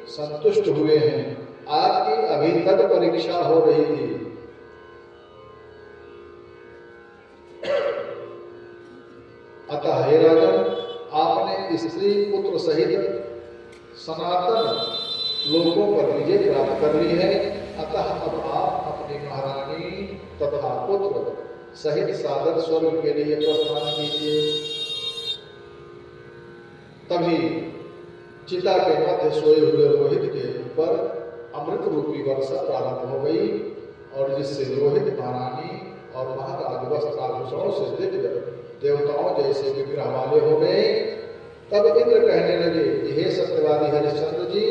संतुष्ट हुए हैं। आपकी अभी तक परीक्षा हो रही थी। अतः हे राजन, आपने स्त्री पुत्र सहित सनातन लोकों पर विजय प्राप्त कर ली है। अतः अब आप अपनी महारानी तथा पुत्र सहित सादर स्वर्ग के लिए प्रस्थान कीजिए। तभी चिता के मध्य सोए हुए रोहित के ऊपर अमृत रूपी वर्षा प्रारंभ हो गई और जिससे रोहित महारानी और महाराज वस्त्राभूषणों से दिव्य देवताओं जैसे विग्रह वाले हो गए। तब इंद्र कहने लगे, हे सत्यवादी हरिश्चंद्र जी,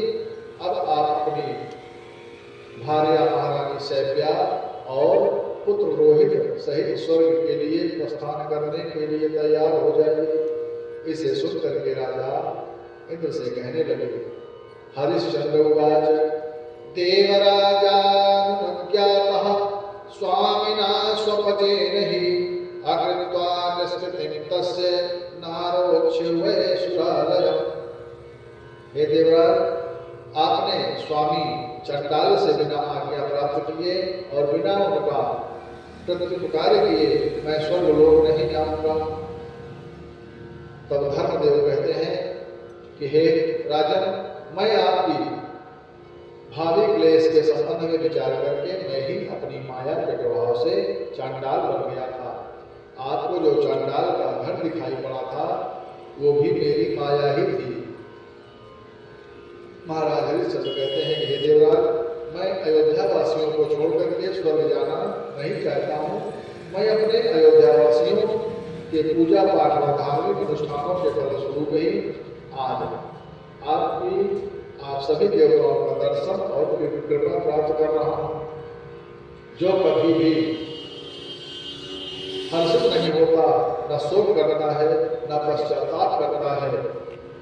अब आप अपनी भार्या महारानी शैव्या और पुत्र रोहित सहित स्वर्ग के लिए प्रस्थान करने के लिए तैयार हो जाइए। इसे सुनकर के राजा इंद्र से कहने लगे, हरिश्चंद्र उवाच, देवराजानुज्ञातः स्वामिना स्वपतेन हि अकृत्वा निष्कृतिं तस्य नारोच्युवे सुरालयम्। हे देवराज, आपने स्वामी चंडाल से बिना आज्ञा प्राप्त किए और बिना उनका प्रत्युपकार किए मैं स्वर्गलोक नहीं जाऊंगा। तब धर्मदेव कहते हैं कि हे राजन, मैं आपकी भावी क्लेश के संबंध में विचार करके मैं ही अपनी माया के प्रभाव से चांडाल बन गया था। आपको जो चांडाल का घर दिखाई पड़ा था वो भी मेरी माया ही थी। महाराज हरिश्चंद्र कहते हैं कि हे देवराज, मैं अयोध्या वासियों को छोड़कर के स्वर्ग जाना नहीं चाहता हूँ। मैं अपने अयोध्या वासियों के पूजा पाठ और धार्मिक अनुष्ठानों के फलस्वरूप ही आज आप सभी देवताओं का दर्शन और कृपा प्राप्त कर रहा हूँ। जो कभी भी हर्षित नहीं होता, न शोक करता है, न पश्चाताप करता है,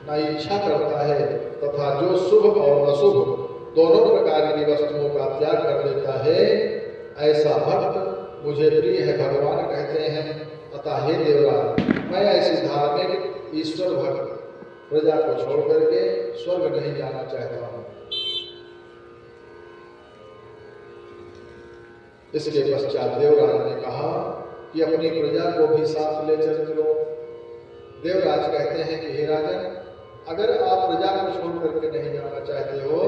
न इच्छा करता है, तथा जो शुभ और अशुभ दोनों प्रकार की वस्तुओं का त्याग कर देता है, ऐसा भक्त मुझे प्रिय है, भगवान कहते हैं। अतः हे देवराज, मैं ऐसी धार्मिक ईश्वर भक्त प्रजा को छोड़ करके स्वर्ग नहीं जाना चाहता हूँ। इसके पश्चात देवराज ने कहा कि अपनी प्रजा को भी साथ ले चलो। देवराज कहते हैं कि हे राजन, अगर आप प्रजा को छोड़ करके नहीं जाना चाहते हो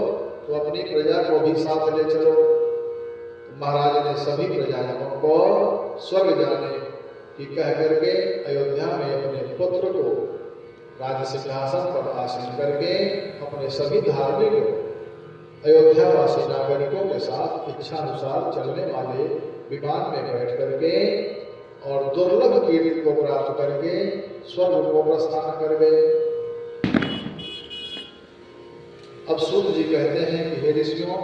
तो अपनी प्रजा को भी साथ ले चलो। महाराज ने सभी प्रजाजनों को स्वर्ग जाने की कह करके अयोध्या में अपने पुत्र को राज सिंहासन पर आसीन करके अपने सभी धार्मिक अयोध्यावासी नागरिकों के साथ इच्छानुसार चलने वाले विमान में बैठ करके और दुर्लभ कीर्ति को प्राप्त करके स्वर्ग को प्रस्थान कर गए। अब सूत जी कहते हैं कि हे ऋषियों,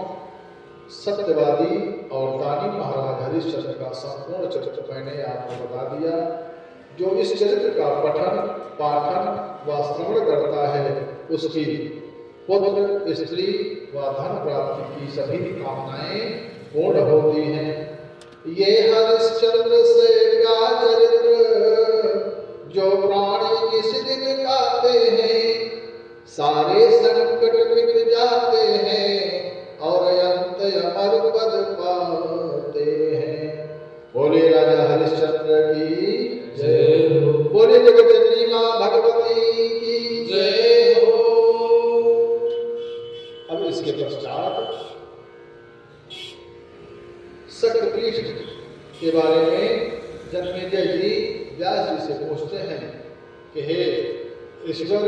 सत्यवादी और दानी महाराज हरिश्चंद्र का संपूर्ण चरित्र मैंने आपको बता दिया। जो इस चरित्र का पठन पाठन व श्रवण करता है उसकी पुत्र, स्त्री व धन प्राप्ति की सभी कामनाएं पूर्ण होती हैं। ये हरिश्चंद्र से क्या चरित्र जो प्राणी इस दिन गाते हैं, सारे संकट मिट जाते हैं और अंत अमर पद पाते हैं। बोले राजा हरिश्चंद्र की जय हो। बोले जगत जननी मां भगवती की जय हो। अब इसके पश्चात शक्तिपीठ के बारे में जन्मेजय जी व्यास जी से पूछते हैं कि हे ईश्वर,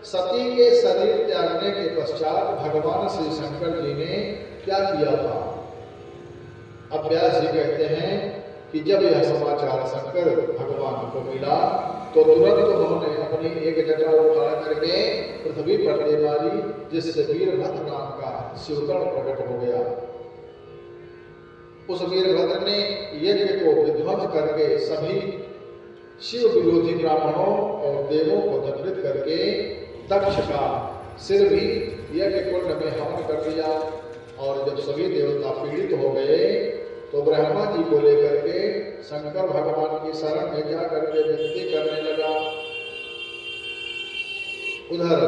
सती के शरीर त्यागने के पश्चात भगवान श्री शंकर जी ने क्या किया था? अब व्यास जी कहते हैं कि जब यह समाचार शंकर भगवान को मिला तो तुरंत उन्होंने अपनी एक जटा उठा करके पृथ्वी पर दे मारी, जिससे वीरभद्र नाम का शिवकर्ण प्रकट हो गया। उस वीरभद्र ने यज्ञ को विध्वंस करके सभी शिव विरोधी ब्राह्मणों और देवों को दंडित करके दक्ष का सिर भी यज्ञ कुंड में हवन कर दिया। और जब सभी देवता पीड़ित हो गए तो ब्रह्मा जी को लेकर के शंकर भगवान की शरण में जा करके विनती करने लगा। उधर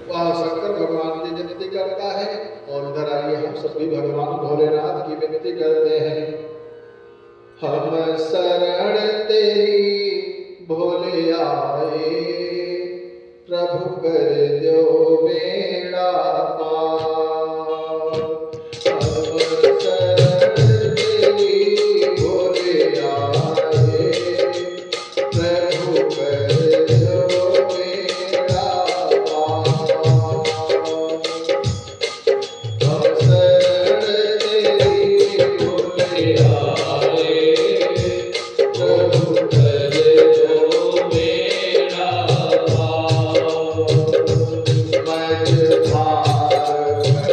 वह शंकर भगवान की विनती करता है और उधर आइए हम सभी भगवान भोलेनाथ की विनती करते हैं। हम शरण तेरी भोले आए, प्रभु कर दो बेड़ा पार। भाग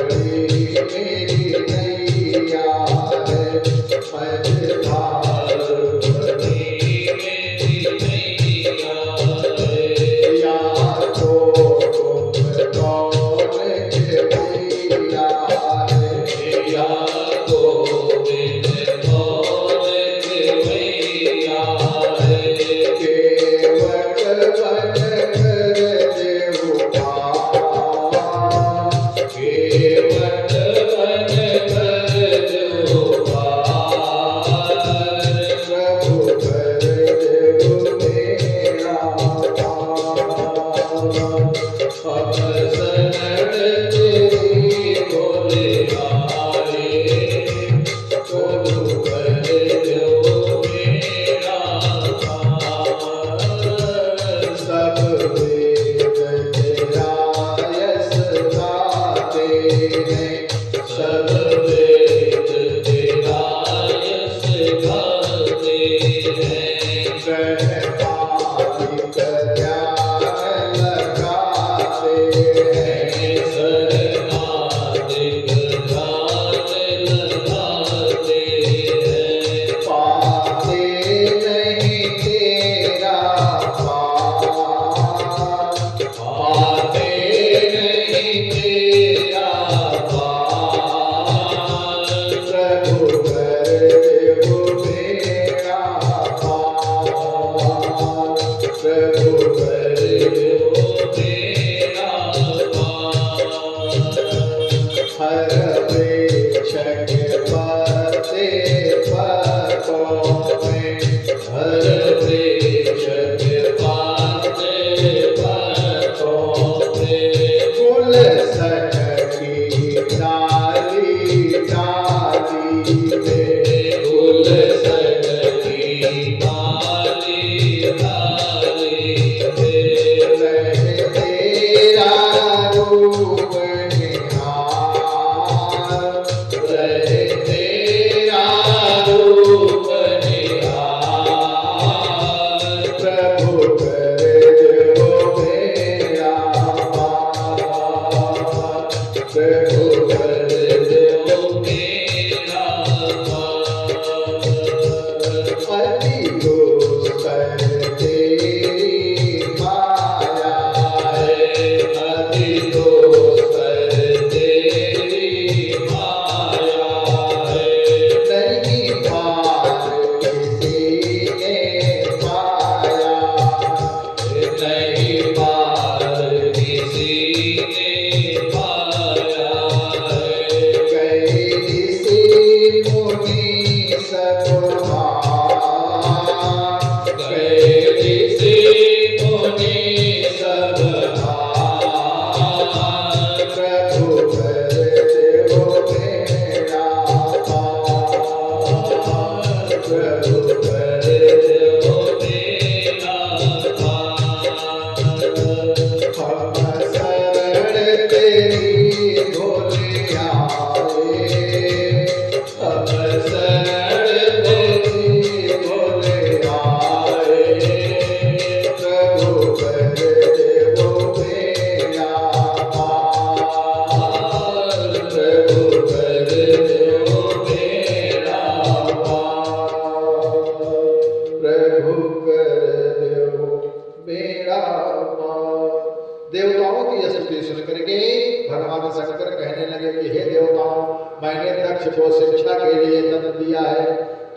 दक्ष को शिक्षा के लिए दंड दिया है,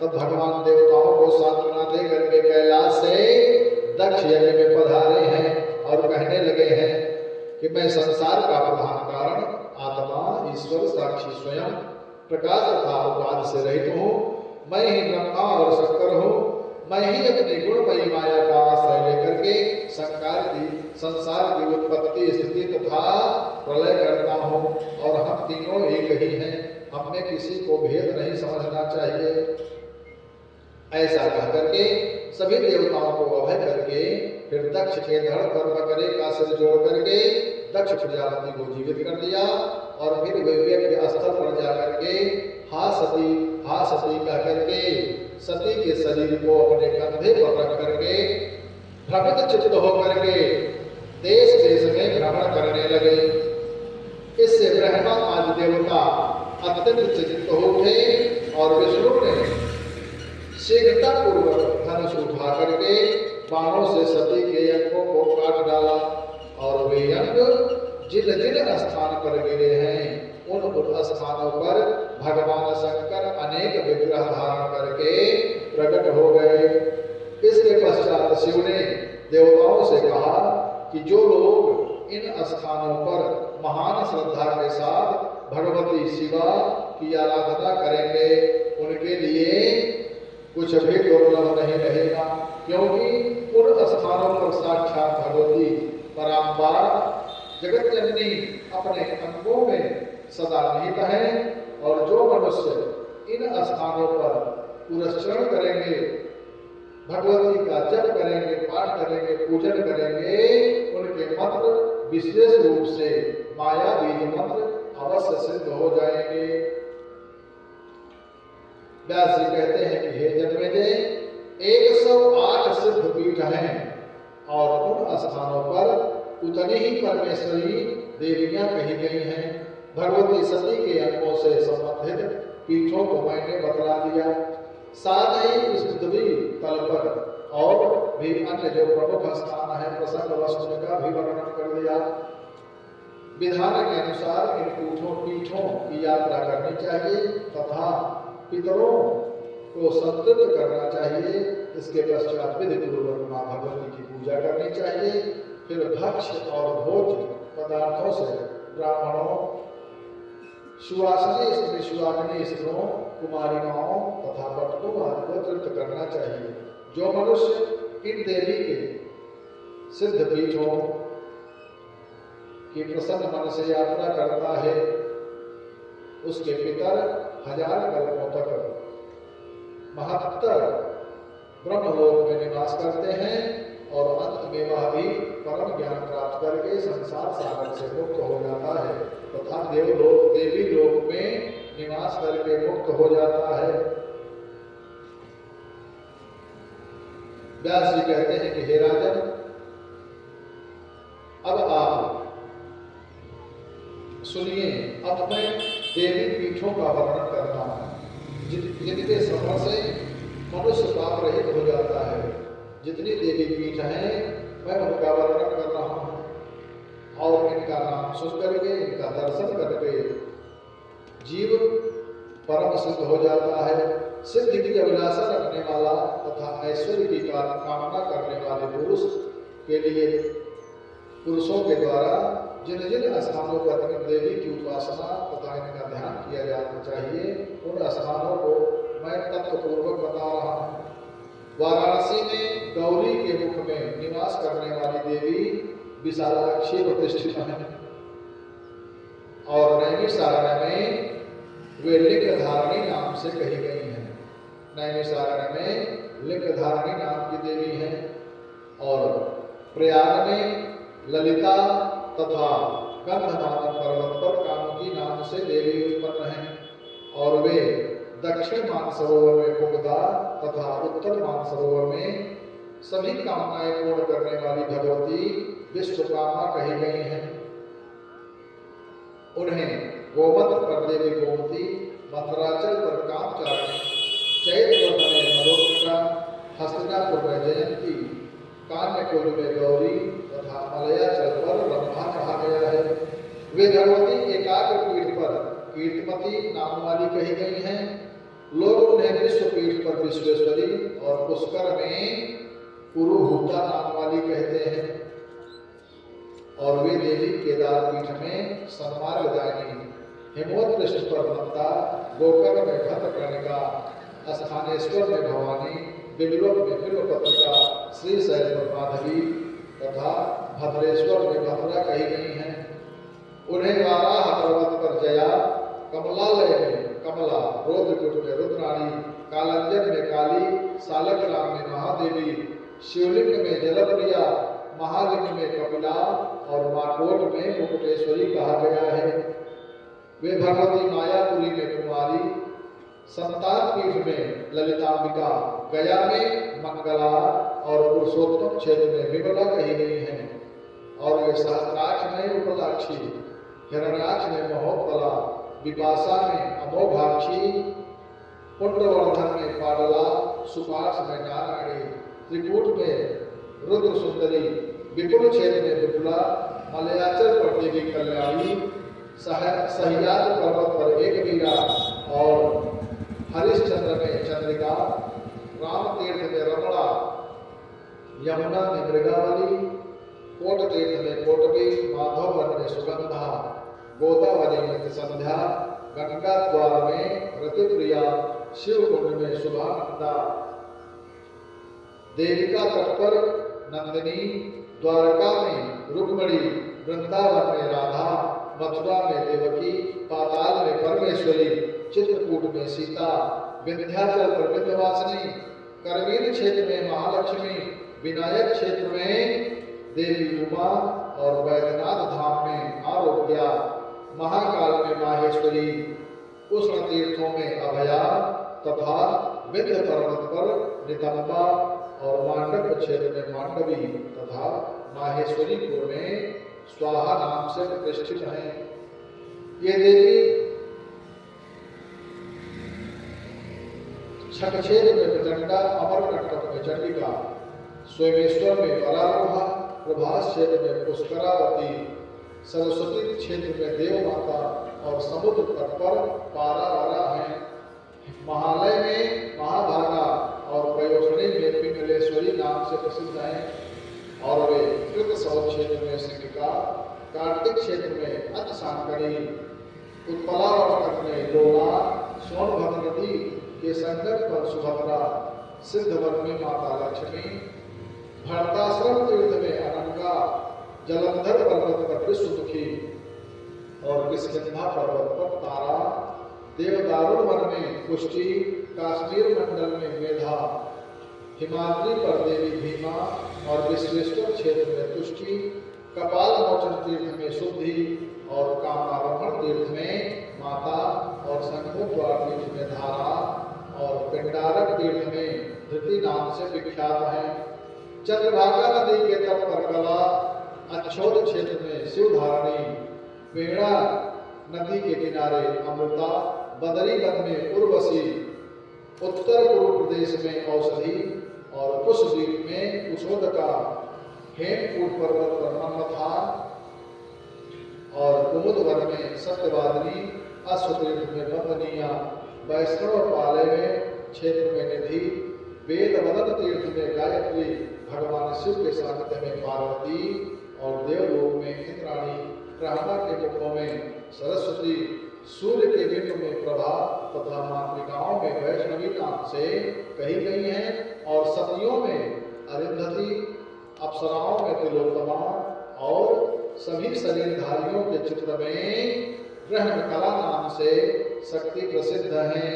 तब भगवान देवताओं को सांत्वना दे करके कैलाश से दक्ष यज्ञ में पधारे हैं और कहने लगे हैं कि मैं संसार का प्रधान कारण आत्मा ईश्वर साक्षी स्वयं प्रकाश तथा उपाधि से रहित हूँ। मैं ही ब्रह्मा और शंकर हूँ। मैं ही अपनी गुणमयी माया का आश्रय लेकर के संसार की उत्पत्ति स्थिति तथा प्रलय करता हूँ और हम तीनों एक ही हैं। हमें किसी को भेद नहीं समझना चाहिए। ऐसा कह करके सभी देवताओं को अभय करके फिर दक्ष के धड़ पर बकरे का सिर जोड़ करके दक्ष प्रजापति को जीवित कर दिया और फिर वे यज्ञ स्थल पर जाकर के हा सती कह करके सती के शरीर को अपने कंधे पर रख करके भ्रमित चित्त होकर के देश देश में भ्रमण करने लगे। इससे ब्रह्मा आदि देवता अत्यंत चिंतित हो उठे और विष्णु ने शीघ्रता पूर्वक धनुष उठा करके बाणों से सती के अंगों को काट डाला और वे अंग जिन जिन स्थान पर गिरे हैं उन स्थानों पर भगवान शंकर अनेक विग्रह धारण करके प्रकट हो गए। इसके पश्चात शिव ने देवताओं से कहा कि जो लोग इन स्थानों पर महान श्रद्धा के साथ भगवती शिवा की आराधना करेंगे उनके लिए कुछ भी दुर्लभ नहीं रहेगा, क्योंकि उन स्थानों पर साक्षात भगवती पराम्बा जगत जननी अपने अंगों में सदा निहित है। और जो मनुष्य इन स्थानों पर पुरस्चरण करेंगे, भगवती का जप करेंगे, पाठ करेंगे, पूजन करेंगे, उनके मंत्र विशेष रूप से माया बीज मंत्र अवश्य सिद्ध हो जाएंगे। व्यास जी कहते हैं कि हे जन्मेजय 108 सिद्ध पीठ हैं और उन स्थानों पर उतनी ही परमेश्वरी देवियां कही गई हैं। भगवती सती के अंगों से संबंधित पीठों को मैंने बतला दिया। साथ ही इस पृथ्वी तल पर और भी अन्य जो प्रमुख स्थान है प्रसंग वस्तु का भी वर्णन कर दिया। विधान के अनुसार इन पीठों की यात्रा करनी चाहिए तथा पितरों को संतृप्त करना चाहिए। इसके पश्चात विधि पूर्वक मां भगवती की पूजा करनी चाहिए। फिर भक्ष और भोज पदार्थों से ब्राह्मणों, सुवासिनी स्त्रियों, कुमारिकाओं तथा बटकों आदि को तृप्त करना चाहिए। जो मनुष्य इन देवी के सिद्ध पीठों की प्रसन्न मन से यात्रा करता है उसके पितर 1000 कल्पों तक महत्तर ब्रह्मलोक में निवास करते हैं और अंत में वह भी परम ज्ञान प्राप्त करके संसार सागर से मुक्त हो जाता है तथा देवी लोक में निवास करके मुक्त हो जाता है। व्यास जी कहते हैं कि हे राजन, अब आप सुनिए, अब मैं देवी पीठों का वर्णन करता हूं जिनके श्रवण से मनुष्य पाप रहित हो जाता है। जितनी देवी पीठ हैं मैं उनका वर्णन कर रहा हूं और इनका नाम सुन करके, इनका दर्शन करके जीव परम सिद्ध हो जाता है। सिद्धि की अभिलाषा रखने वाला तथा ऐश्वर्य की कामना करने वाले पुरुष के लिए पुरुषों के द्वारा जिन जिन स्थानों पर इन देवी की उपासना तथा इनका ध्यान किया जाना चाहिए उन स्थानों को मैं तत्वपूर्वक बता रहा हूँ। वाराणसी में गौरी के मुख में निवास करने वाली देवी विशालाक्षी प्रतिष्ठित है और नैमिषारण्य में वे लिंग धारणी नाम से कही गई हैं। नैमिषारण्य में लिंग धारणी नाम की देवी हैं और प्रयाग में ललिता तथा गंधमादन पर्वत पर कामुकी नाम से देवी उत्पन्न हैं और वे दक्षिण मानसरोवर में कुमुदा तथा उत्तर मानसरोवर में सभी कामनाएं पूर्ण करने वाली भगवती विश्वकामा कही गई हैं। उन्हें गोमत्र पर देवी गोमती, मंदराचल पर कामचारिणी, चैत्र में मलोत्का, हस्तिनापुर में जयंती, कान्यकुल में गौरी तथा मलयाचल पर रंभा कहा गया है। वे भगवती एकाग्र पीठ पर कीर्तिमती नाम वाली कही गई हैं। लोग उन्हें विश्वपीठ पर विश्वेश्वरी और पुष्कर में पुरुहूता नाम वाली कहते हैं। और वे देवी केदार पीठ में सन्मार्गदायिनी, हिमवत्पृष्ठ पर नंदा, गोकर्ण में भद्रकर्णिका, स्थानेश्वर में भवानी, बिल्वक में बिल्वपत्रिका, श्रीशैल पर माधवी तथा भद्रेश्वर में भद्रा कही गई हैं। उन्हें वाराह पर्वत पर जया, कमलालय में कमला, रौद्रकूट में रुद्राणी, कालंजन में काली, सालग्राम में महादेवी, शिवलिंग में जलप्रिया, महालिंग में कपिला और माकोट में मुकुटेश्वरी कहा गया है। वे भगवती मायापुरी में कुमारी, संतान पीठ में ललितांबिका, गया में मंगला और पुरुषोत्तम क्षेत्र में विमला कही गई हैं। और वे सहस्त्राक्ष में उपलाक्षी, हिरण्याक्ष में महोत्पला, विपाशा में अमोघाक्षी, पुंडवर्धन में पाडला, सुपार्श में नारायणी, त्रिकूट में रुद्र सुंदरी, विपुल क्षेत्र में विपुला, मलयाचल पर देवी कल्याणी, सह्याद्रि पर्वत पर एक वीरा और हरिश्चंद्र में चंद्रिका, राम तीर्थ में रमणा, यमुना में मृगावली, कोट तीर्थ में कोटवी, माधववन में सुगंधा, गोदावरी में संध्या, गंगा द्वार में रतिप्रिया, शिवकुंड में शुभानंदा, देविका तट पर नंदिनी, द्वारका में रुक्मणी, वृंदावन में राधा, मथुरा में देवकी, पाताल में परमेश्वरी, चित्रकूट में सीता, विंध्याचल पर विंध्यवासिनी, करवीर क्षेत्र में महालक्ष्मी, विनायक क्षेत्र में देवी उमा और वैद्यनाथ धाम में आरोग्या, महाकाल में माहेश्वरी, उष्ण तीर्थों में अभया तथा विंध्य पर्वत पर नितंबा और मांडव क्षेत्र में मांडवी तथा माहेश्वरीपुर में स्वाहा नाम से प्रतिष्ठित हैं। ये देवी छकछेद में प्रचंडा, अमरकंटक में चंडिका, सोमेश्वर में परारोहा, प्रभास क्षेत्र में पुष्करावती, सरस्वती क्षेत्र में देवमाता और समुद्र तट पर पारावारा हैं। महालय में महाभागा और पयोषणी में पिंगलेश्वरी नाम से प्रसिद्ध हैं। और वे कृतसौध क्षेत्र में सिंहिका, कार्तिक क्षेत्र में अतिशांकरी, उत्पलावर्तक में लोला, सोनभद्र नदी के संगम पर सुभद्रा, सिद्धवन में माता लक्ष्मी, भरताश्रम तीर्थ में अनंगा, जलंधर पर्वत पर विश्वमुखी और किष्किंधा पर्वत पर तारा, देवदारुण वन में पुष्टि, काश्मीर मंडल में मेधा, हिमाद्री पर देवी भीमा और विश्वेश्वर क्षेत्र में तुष्टि, कपाल मोचन तीर्थ में शुद्धि और कामारोहण तीर्थ में माता और शंखोद्वार तीर्थ में धारा और पिंडारक तीर्थ में धृति नाम से विख्यात है। चंद्रभागा नदी के तट पर कला, अच्छोद क्षेत्र में शिवधारणी, पेड़ा नदी के किनारे अमृता, बदरीवन में उर्वशी, उत्तर पूर्व प्रदेश में औषधि और कुशद्वीप में कुशोदका, हेमकूट पर्वत पर मन्मथा और कुमुदवन में सत्यवादिनी, अश्वतीर्थ में बंदनिया, वैष्णव पाले में क्षेत्र में निधि, वेदवदन तीर्थ में गायत्री, भगवान शिव के सानिध्य में पार्वती और देवलोक में इंद्राणी, ब्रह्मा के मुखों में सरस्वती, सूर्य के बिंब में प्रभा तथा मातृकाओं में वैष्णवी नाम से कही गई हैं। और सतियों में अरिंधति, अप्सराओं में तिलोत्तमा और सभी शरीरधारियों के चित्र में ब्रह्म कला नाम से शक्ति प्रसिद्ध हैं।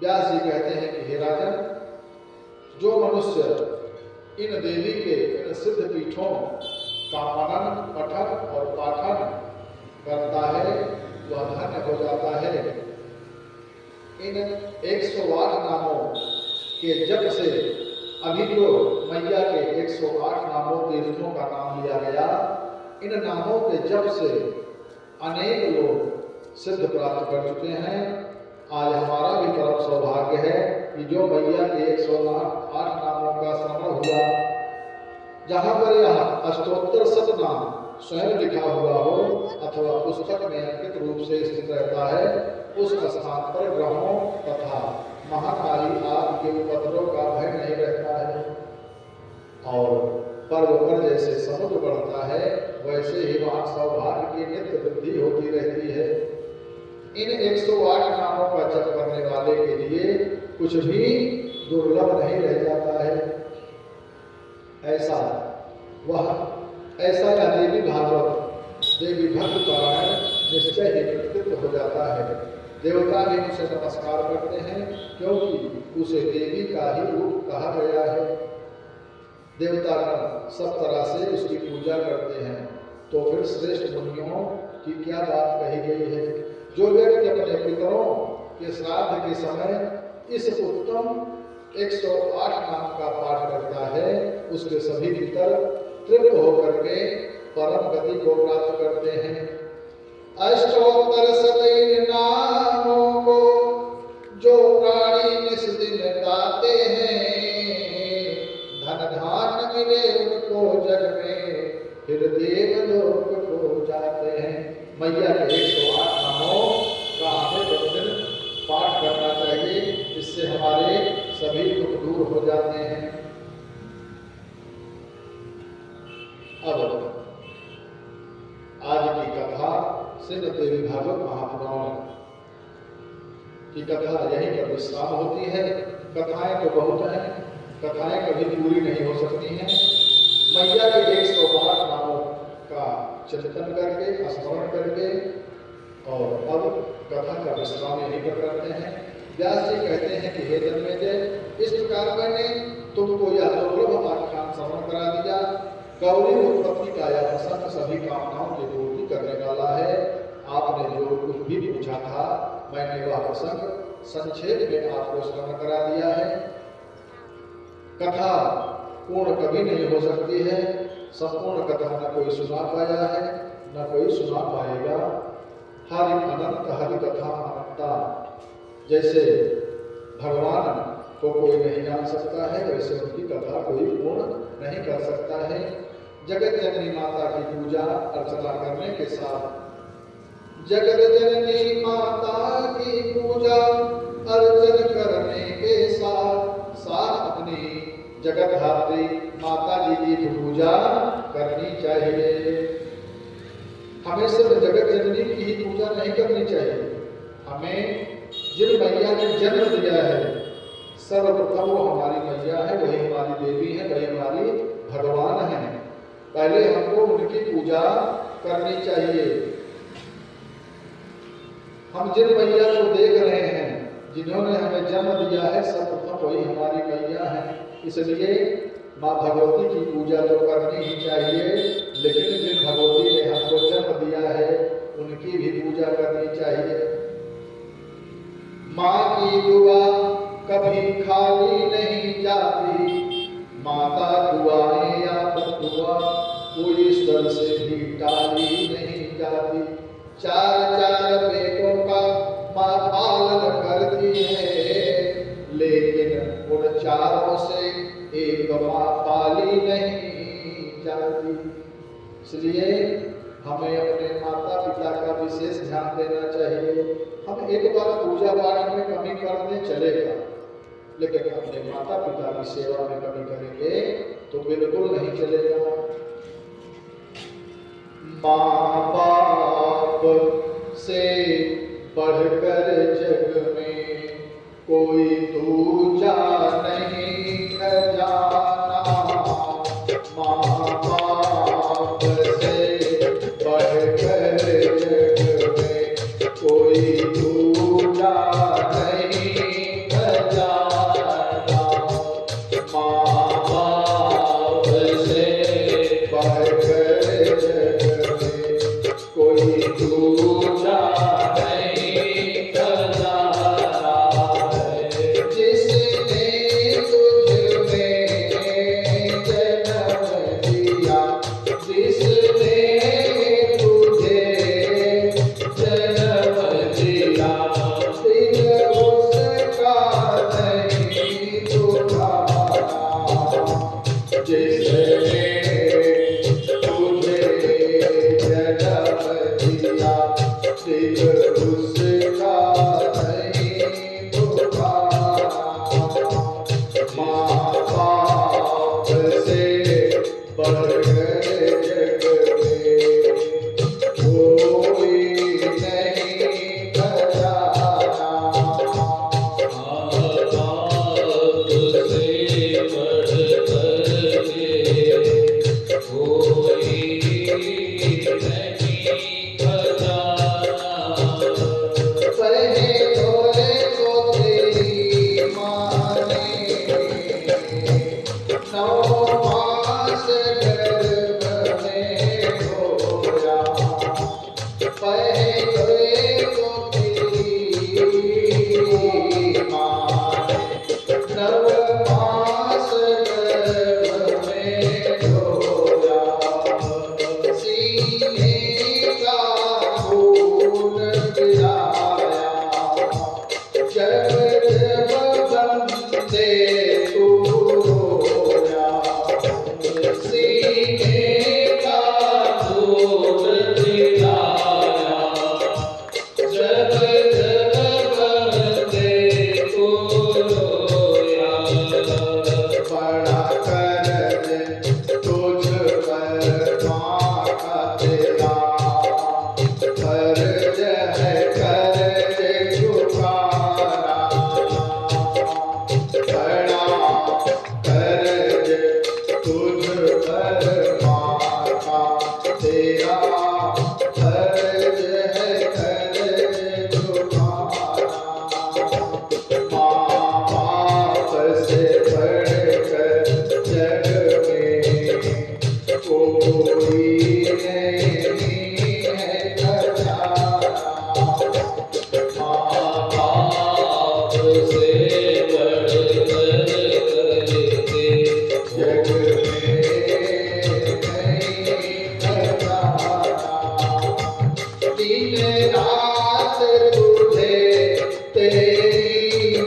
व्यास जी कहते हैं कि हे राजन, जो मनुष्य इन देवी के इन सिद्ध पीठों का मनन, पठन और पाठन करता है वह धन्य हो जाता है। इन 108 नामों के जप से अभी जो मैया के 108 नामों तीर्थों का नाम लिया गया, इन नामों के जप से अनेक लोग सिद्ध प्राप्त कर चुके हैं। आज हमारा भी परम सौभाग्य है कि जो मैया के 108 नामों का श्रवण हुआ, जहाँ पर यह अष्टोत्तर शतनाम स्वयं लिखा हुआ हो अथवा पुस्तक में अंकित रूप से स्थित रहता है, उस स्थान पर ग्रहों तथा महाकाली आदि के उपद्रव का भय नहीं रहता है। और पर्व पर जैसे समुद्र बढ़ता है, वैसे ही वहाँ सौभाग्य की नित्य वृद्धि होती रहती है। इन 108 नामों का जप करने वाले के लिए कुछ भी दुर्लभ नहीं रह जाता है। ऐसा यह देवी भागवत देवी भक्त पारायण निश्चय ही कृतित्व हो जाता है। देवता भी उसे नमस्कार करते हैं, क्योंकि उसे देवी का ही रूप कहा गया है। देवता सब तरह से उसकी पूजा करते हैं, तो फिर श्रेष्ठ मुनियों की क्या बात कही गई है। जो व्यक्ति अपने पितरों के श्राद्ध के समय इस उत्तम 108 नाम का पाठ करता है, उसके सभी पितर तृप्त होकर के परम गति को प्राप्त करते हैं। अष्टोत्तर शतैन नामों को जो प्राणी निस दिन गाते हैं, धन धान मिले उनको जग में, फिर देवलोक को जाते हैं। मैया के 108 नामों का हमें प्रतिदिन पाठ करना चाहिए, इससे हमारे सभी दुख दूर हो जाते हैं। अब आज की कथा श्रीमद् देवी भागवत महापुराण की कथा यहीं पर विश्राम होती है। कथाएं तो बहुत हैं, कथाएं कभी पूरी नहीं हो सकती हैं। मैया के 108 नामों का चिंतन करके, स्मरण करके, और अब कथा का विश्राम यहीं पर करते हैं। व्यास जी कहते हैं कि हे जन्मेजय, इस प्रकार मैंने तुमको यह दुर्लभ आख्यान श्रवण करा दिया। गौरी उत्पत्ति का यह प्रसंग सभी कामनाओं की पूर्ति करने वाला है। आपने जो कुछ भी पूछा था, मैंने वह प्रसंग संक्षेप में आपको स्मरण करा दिया है। कथा पूर्ण कभी नहीं हो सकती है। संपूर्ण कथा न कोई सुना पाया है, न कोई सुना पाएगा। हरि अनंत हरि कथा अनंता। जैसे भगवान को कोई नहीं जान सकता है, वैसे उनकी कथा कोई पूर्ण नहीं कर सकता है। जगत जननी माता की पूजा अर्चना करने के साथ, जगत जननी माता की पूजा अर्चन करने के साथ अपनी जगत धात्री माता जी की पूजा करनी चाहिए। हमें सिर्फ जगत जननी की ही पूजा नहीं करनी चाहिए। हमें जिन मैया ने जन्म दिया है, सर्वप्रथम वो हमारी मैया है, वही हमारी देवी है, वही हमारी भगवान है। पहले हमको उनकी पूजा करनी चाहिए। हम जिन मैया को देख रहे हैं, जिन्होंने हमें जन्म दिया है, सर्वप्रथम वही हमारी मैया है। इसलिए माँ भगवती की पूजा तो करनी ही चाहिए, लेकिन जिन भगवती ने हमको जन्म दिया है, उनकी भी पूजा करनी चाहिए। माँ की दुआ कभी खाली नहीं जाती, माता दुआएं या बददुआ कोई ईश्वर से भी टाली नहीं जाती। 4 बेटों का माँ पालन करती है, लेकिन उन चारों से एक माँ पाली नहीं जाती। इसलिए हमें अपने माता पिता का विशेष ध्यान देना चाहिए। हम एक बार पूजा पाठ में कमी कर दें चलेगा, लेकिन अपने माता पिता की सेवा में कमी करेंगे तो बिल्कुल नहीं चलेगा। माँ बाप से बढ़कर जग में कोई दूजा नहीं खजाना। माँ बाप से बढ़कर जग में कोई दूजा नहीं खजाना। माँ बाप से बढ़कर जग में कोई दूजा नहीं खजाना है।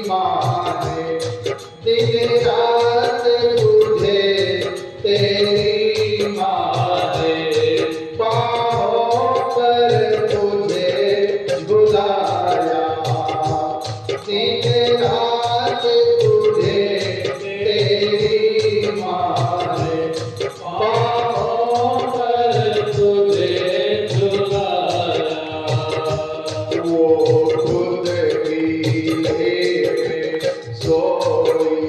माने दिन रात तुझे तेरी माने पाँव पर तुझे बुलाया दिन रात तुझे तेरी माने पाँव पर तुझे झुलाया वो खुद की लेट सोई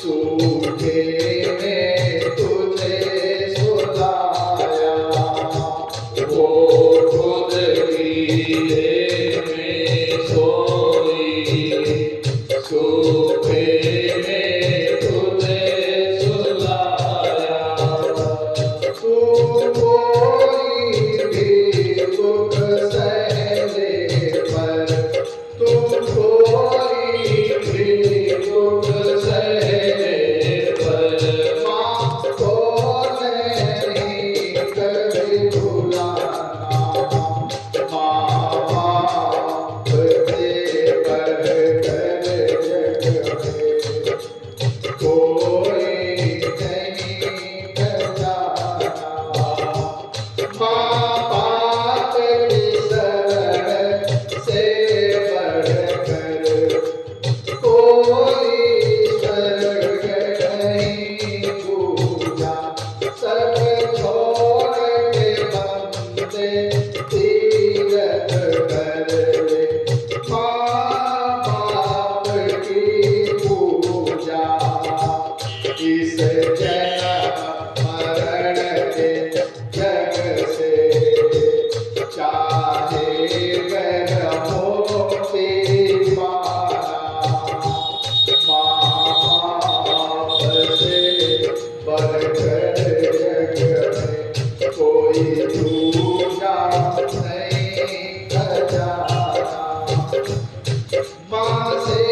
सूखे में तुझे सुलाया वो खुद की देह में सोई सूखे में तुझे सुलाया तू कोई भी दुख सहले पर तू कोई भी दुख सहले पर माँ को नहीं कभी भुलाना माँ बाप से बढ़ कर जग में कोई नहीं पहचाना माँ बाप की शरण से बढ़कर कोई स्वर्ग नहीं पूजा सब छोड़ के बंदे तीरथ कर ले माँ बाप की पूजा इस जन्म मरण के जग से चाहे कर मोती पाना माँ बाप से बढ़कर जग में कोई दूजा नहीं खजाना माँ से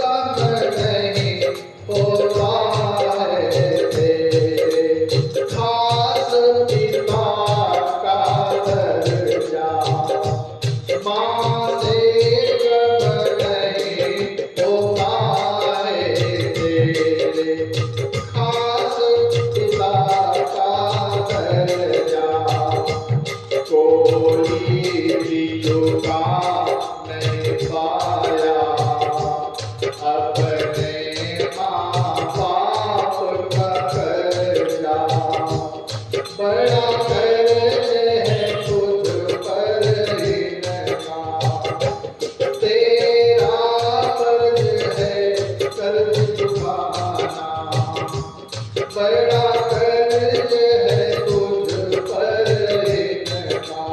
कम नहीं होता है तेरे खास पिता का दर्जा माँ से कम नहीं होता है तेरे खास पिता का दर्जा कोई भी झुका नहीं पाया अपने माँ बाप का कर्जा बड़ा कर्ज है तुझ पर इनका तेरा फर्ज है कर्ज चुकाना बड़ा कर्ज है तुझ पर इनका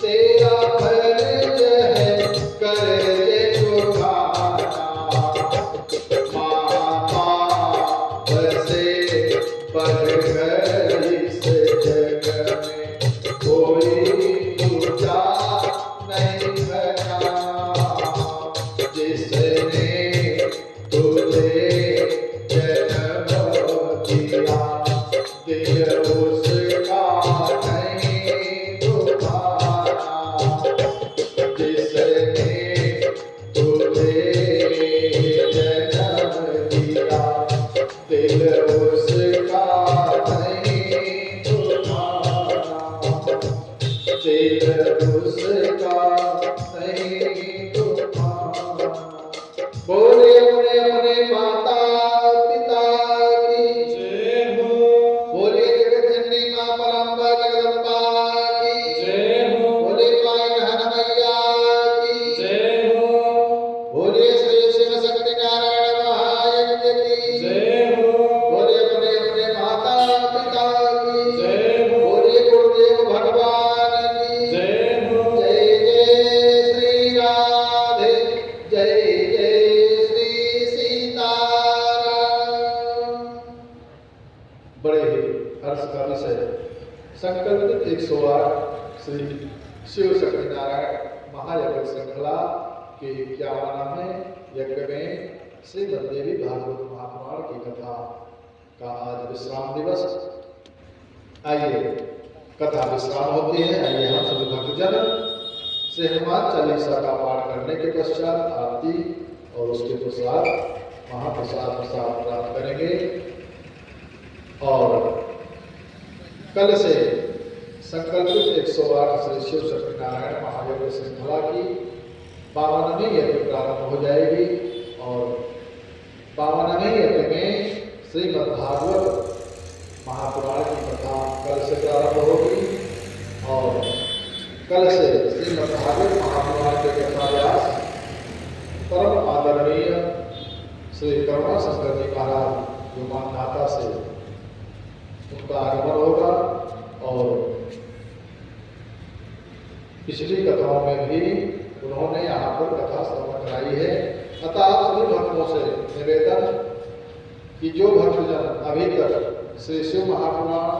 तेरा फर्ज है कर्ज चुकाना माँ बाप से बढ़कर इस जग में कोई दूजा नहीं बना जिसने तुझे जन्म दिया दिल उसका नहीं दुखाना जिसने तुझे जन्म दिया दिल उसका नहीं दुखाना दिल उसका नहीं दुखाना बोले अपने अपने माता पिता की जय हो बोले जगत जननी माँ परम्बा जगदम्बा की जय हो बोले माँ गहन मैया की जय हो बोले श्री शिव शक्ति नारायण महायज्ञ की जय हो बोले अपने अपने माता पिता की जय हो बोले गुरुदेव भगवान की जय हो जय जय श्री राधे जय जय श्री सीताराम बड़े ही हर्ष का विषय संकल्पित 108 श्री शिव शक्ति नारायण महायज्ञ श्रृंखला के 51वें यज्ञ में श्रीमद् देवी भागवत महापुराण की कथा का आज विश्राम दिवस। आइए कथा विश्राम होती है। आइए हम सभी भक्तजन श्री हनुमान चालीसा का पाठ करने के पश्चात आरती और उसके पश्चात महाप्रसाद प्रसाद प्राप्त करेंगे। और कल से संकल्पित 108 श्री शिव सत्यनारायण महायज्ञ श्रृंखला की 52वीं यज्ञ प्रारंभ हो जाएगी। और 52वें यज्ञ में श्रीमद् भागवत महापुराण की कथा कल से प्रारंभ होगी। और कल से श्रीमद् भागवत महापुराण के कथाव्यास परम आदरणीय श्री करुणा शंकर जी महाराज जो मानधाता से उनका आगमन होगा। और पिछली कथाओं में भी उन्होंने यहाँ पर कथा श्रवण कराई है। अतः आप सभी भक्तों से निवेदन कि जो भक्तजन अभी तक श्री शिव महापुराण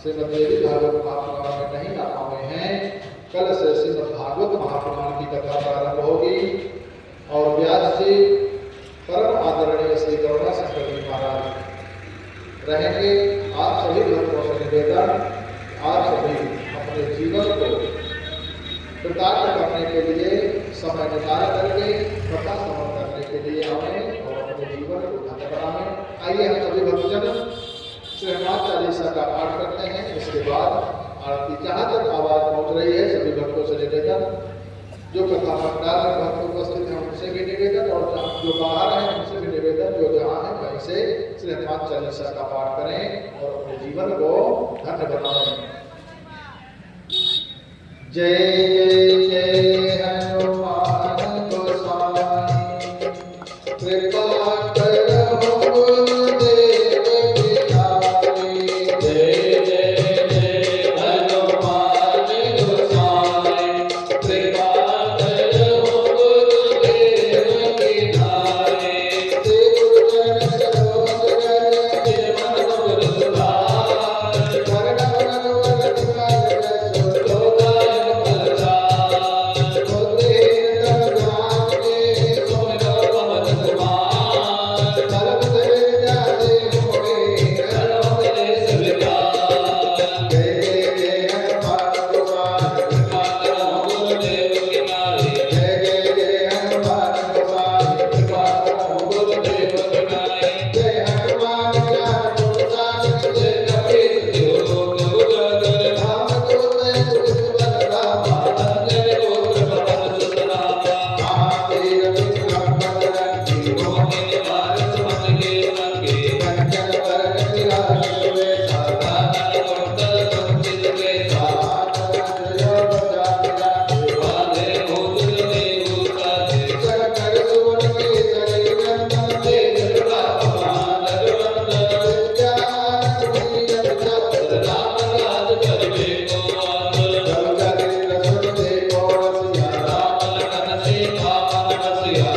श्रीमद् देवी भागवत महापुराण में नहीं आ पाए हैं, कल से श्रीमद् भागवत महापुराण की कथा प्रारंभ होगी। और व्यास जी परम आदरणीय श्री करुणा शंकर जी महाराज रहेंगे। आप सभी भक्तों से निवेदन, आप सभी अपने जीवन को कृतार्थ करने के लिए समय निकाल करके कथा श्रवण करने के लिए आवें और अपने जीवन को धन्य बनाएं। आइए हम सभी भक्तजन श्री हनुमान चालीसा का पाठ करते हैं। इसके बाद आरती जहाँ तक आवाज पहुँच रही है सभी भक्तों से निवेदन, जो कथा पंडाल में भक्त उपस्थित हैं उनसे भी निवेदन और जो बाहर हैं उनसे भी निवेदन, जो जहाँ है वहीं से श्री हनुमान चालीसा का पाठ करें और अपने जीवन को धन्य बनाएं। जय जय जय हनुमान गोसाई कृपा करो गुरुदेव पिताई। जय जय जय हनुमान गोसाई कृपा करो गुरुदेव पिताई। श्री गुरुजन सरोज रज मन गुरु सुधार Yeah.